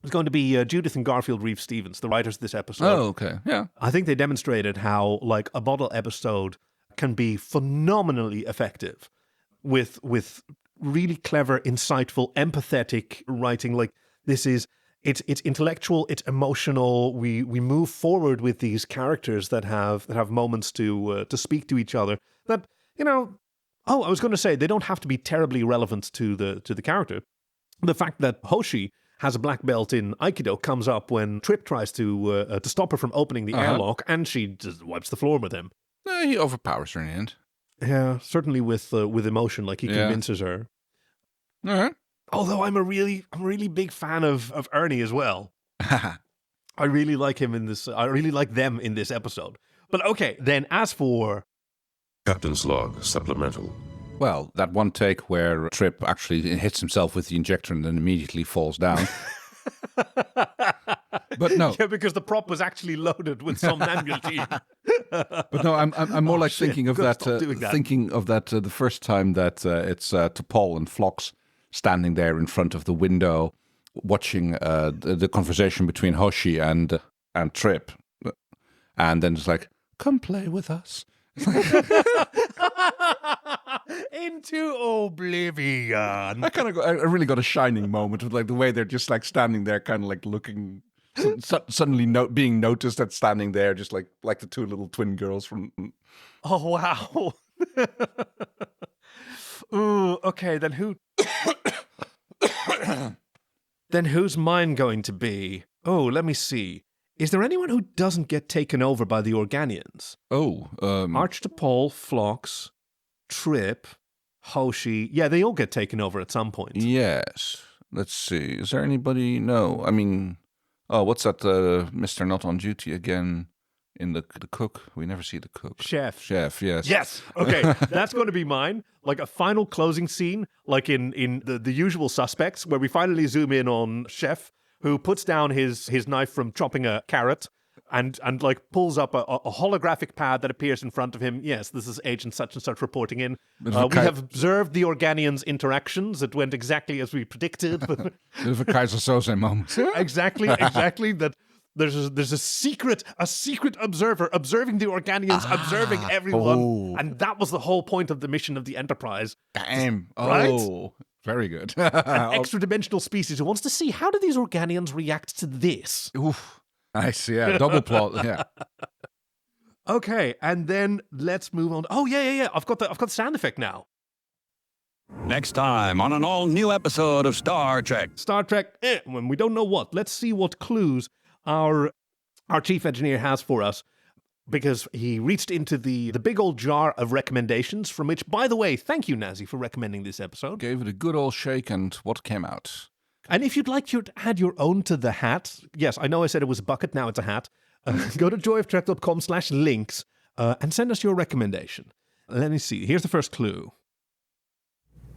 is going to be Judith and Garfield Reeve-Stevens, the writers of this episode. Oh, okay. Yeah. I think they demonstrated how, like, a bottle episode can be phenomenally effective with really clever, insightful, empathetic writing. Like, it's intellectual, it's emotional. We move forward with these characters that have moments to speak to each other. That, I was going to say they don't have to be terribly relevant to the character. The fact that Hoshi has a black belt in Aikido comes up when Trip tries to stop her from opening the airlock, and she just wipes the floor with him. He overpowers her in the end. Yeah, certainly with emotion, like he convinces her. All right. Although I'm a really big fan of Ernie as well. I really like him in this. I really like them in this episode. But okay, then as for Captain's log supplemental. Well, that one take where Trip actually hits himself with the injector and then immediately falls down. But no. Yeah, because the prop was actually loaded with somnambulity. But no, I'm more like thinking of that. Thinking of that the first time that it's T'Pol and Phlox standing there in front of the window, watching the conversation between Hoshi and Trip, and then it's like, "Come play with us." Into oblivion. I really got a shining moment with like the way they're just like standing there, kind of like looking, suddenly being noticed at standing there, just like the two little twin girls from. Oh wow. Ooh, okay, then who? Then who's mine going to be? Oh, let me see. Is there anyone who doesn't get taken over by the Organians? Oh, Arch T'Pol, Phlox, Trip, Hoshi. Yeah, they all get taken over at some point. Yes. Let's see. Is there anybody? No. I mean, what's that? Mr. Not on Duty again in the cook. We never see the cook. Chef. Yes. Yes. Okay, that's going to be mine. Like a final closing scene, like in the Usual Suspects, where we finally zoom in on Chef, who puts down his knife from chopping a carrot and like pulls up a holographic pad that appears in front of him. Yes, this is Agent such and such reporting in. We have observed the Organians' interactions. It went exactly as we predicted. Bit of a Kaiser Soze moment. Exactly. That There's a secret observer observing the Organians, observing everyone, and that was the whole point of the mission of the Enterprise. Damn! Right? Oh, very good. An extra-dimensional species who wants to see how do these Organians react to this. Oof. Nice, yeah. Double plot, yeah. Okay, and then let's move on. Oh yeah. I've got the sound effect now. Next time on an all-new episode of Star Trek. Star Trek, when we don't know what. Let's see what clues our chief engineer has for us, because he reached into the big old jar of recommendations, from which, by the way, thank you, Nazzy, for recommending this episode. Gave it a good old shake, and what came out? And if you'd like to add your own to the hat, yes, I know I said it was a bucket, now it's a hat. Go to joyoftrek.com/links and send us your recommendation. Let me see. Here's the first clue.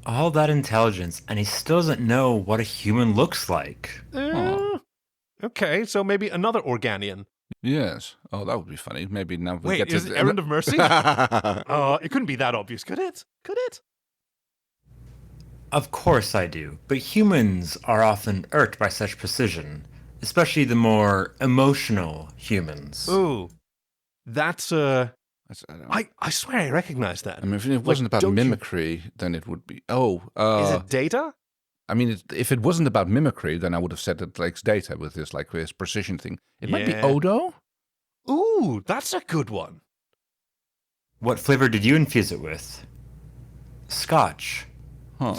All that intelligence, and he still doesn't know what a human looks like. Okay, so maybe another Organian. Yes. Oh, that would be funny. Maybe now we get to... Is it Errand of Mercy? It couldn't be that obvious, could it? Could it? Of course I do, but humans are often irked by such precision, especially the more emotional humans. Ooh, that's I swear I recognize that. I mean, if it wasn't about mimicry, then it would be... Is it Data? I mean, if it wasn't about mimicry, then I would have said it like Data with this precision thing. It might be Odo? Ooh, that's a good one. What flavor did you infuse it with? Scotch. Huh.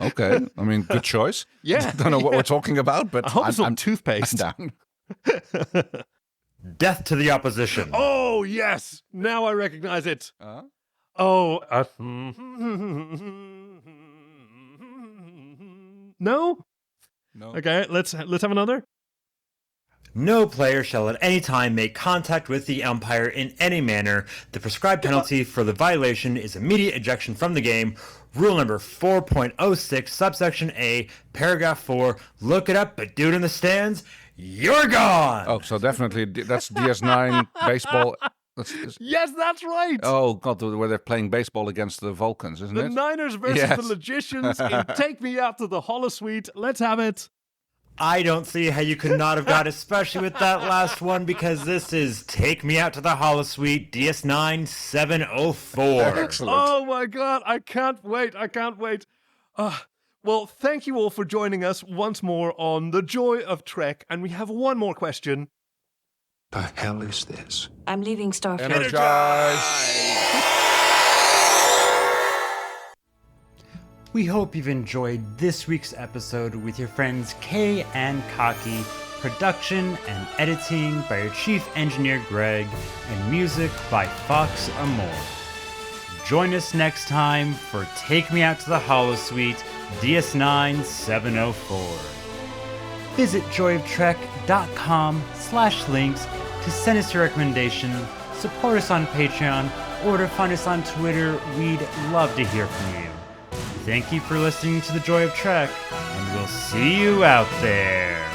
Okay. I mean, good choice. Yeah. Don't know what we're talking about, but I hope it's not toothpaste. I'm down. Death to the opposition. Oh, yes. Now I recognize it. No? No. Okay, let's have another. No player shall at any time make contact with the umpire in any manner. The prescribed penalty for the violation is immediate ejection from the game. Rule number 4.06, subsection A, paragraph 4. Look it up, but dude in the stands, you're gone! Oh, so definitely that's DS9 baseball. Yes, that's right. Oh, God, where they're playing baseball against the Vulcans, isn't The it? Niners versus the Logicians in Take Me Out to the Holosuite. Let's have it. I don't see how you could not have got, especially with that last one, because this is Take Me Out to the Holosuite, DS9 704. Excellent. Oh my God, I can't wait. Well, thank you all for joining us once more on The Joy of Trek, and we have one more question. The hell is this? I'm leaving Starfleet. Energize! We hope you've enjoyed this week's episode with your friends Kay and Kaki, production and editing by your chief engineer Greg, and music by Fox Amor. Join us next time for Take Me Out to the Holosuite, DS9 704. Visit joyoftrek.com/links to send us your recommendation, support us on Patreon, or to find us on Twitter. We'd love to hear from you. Thank you for listening to The Joy of Trek, and we'll see you out there.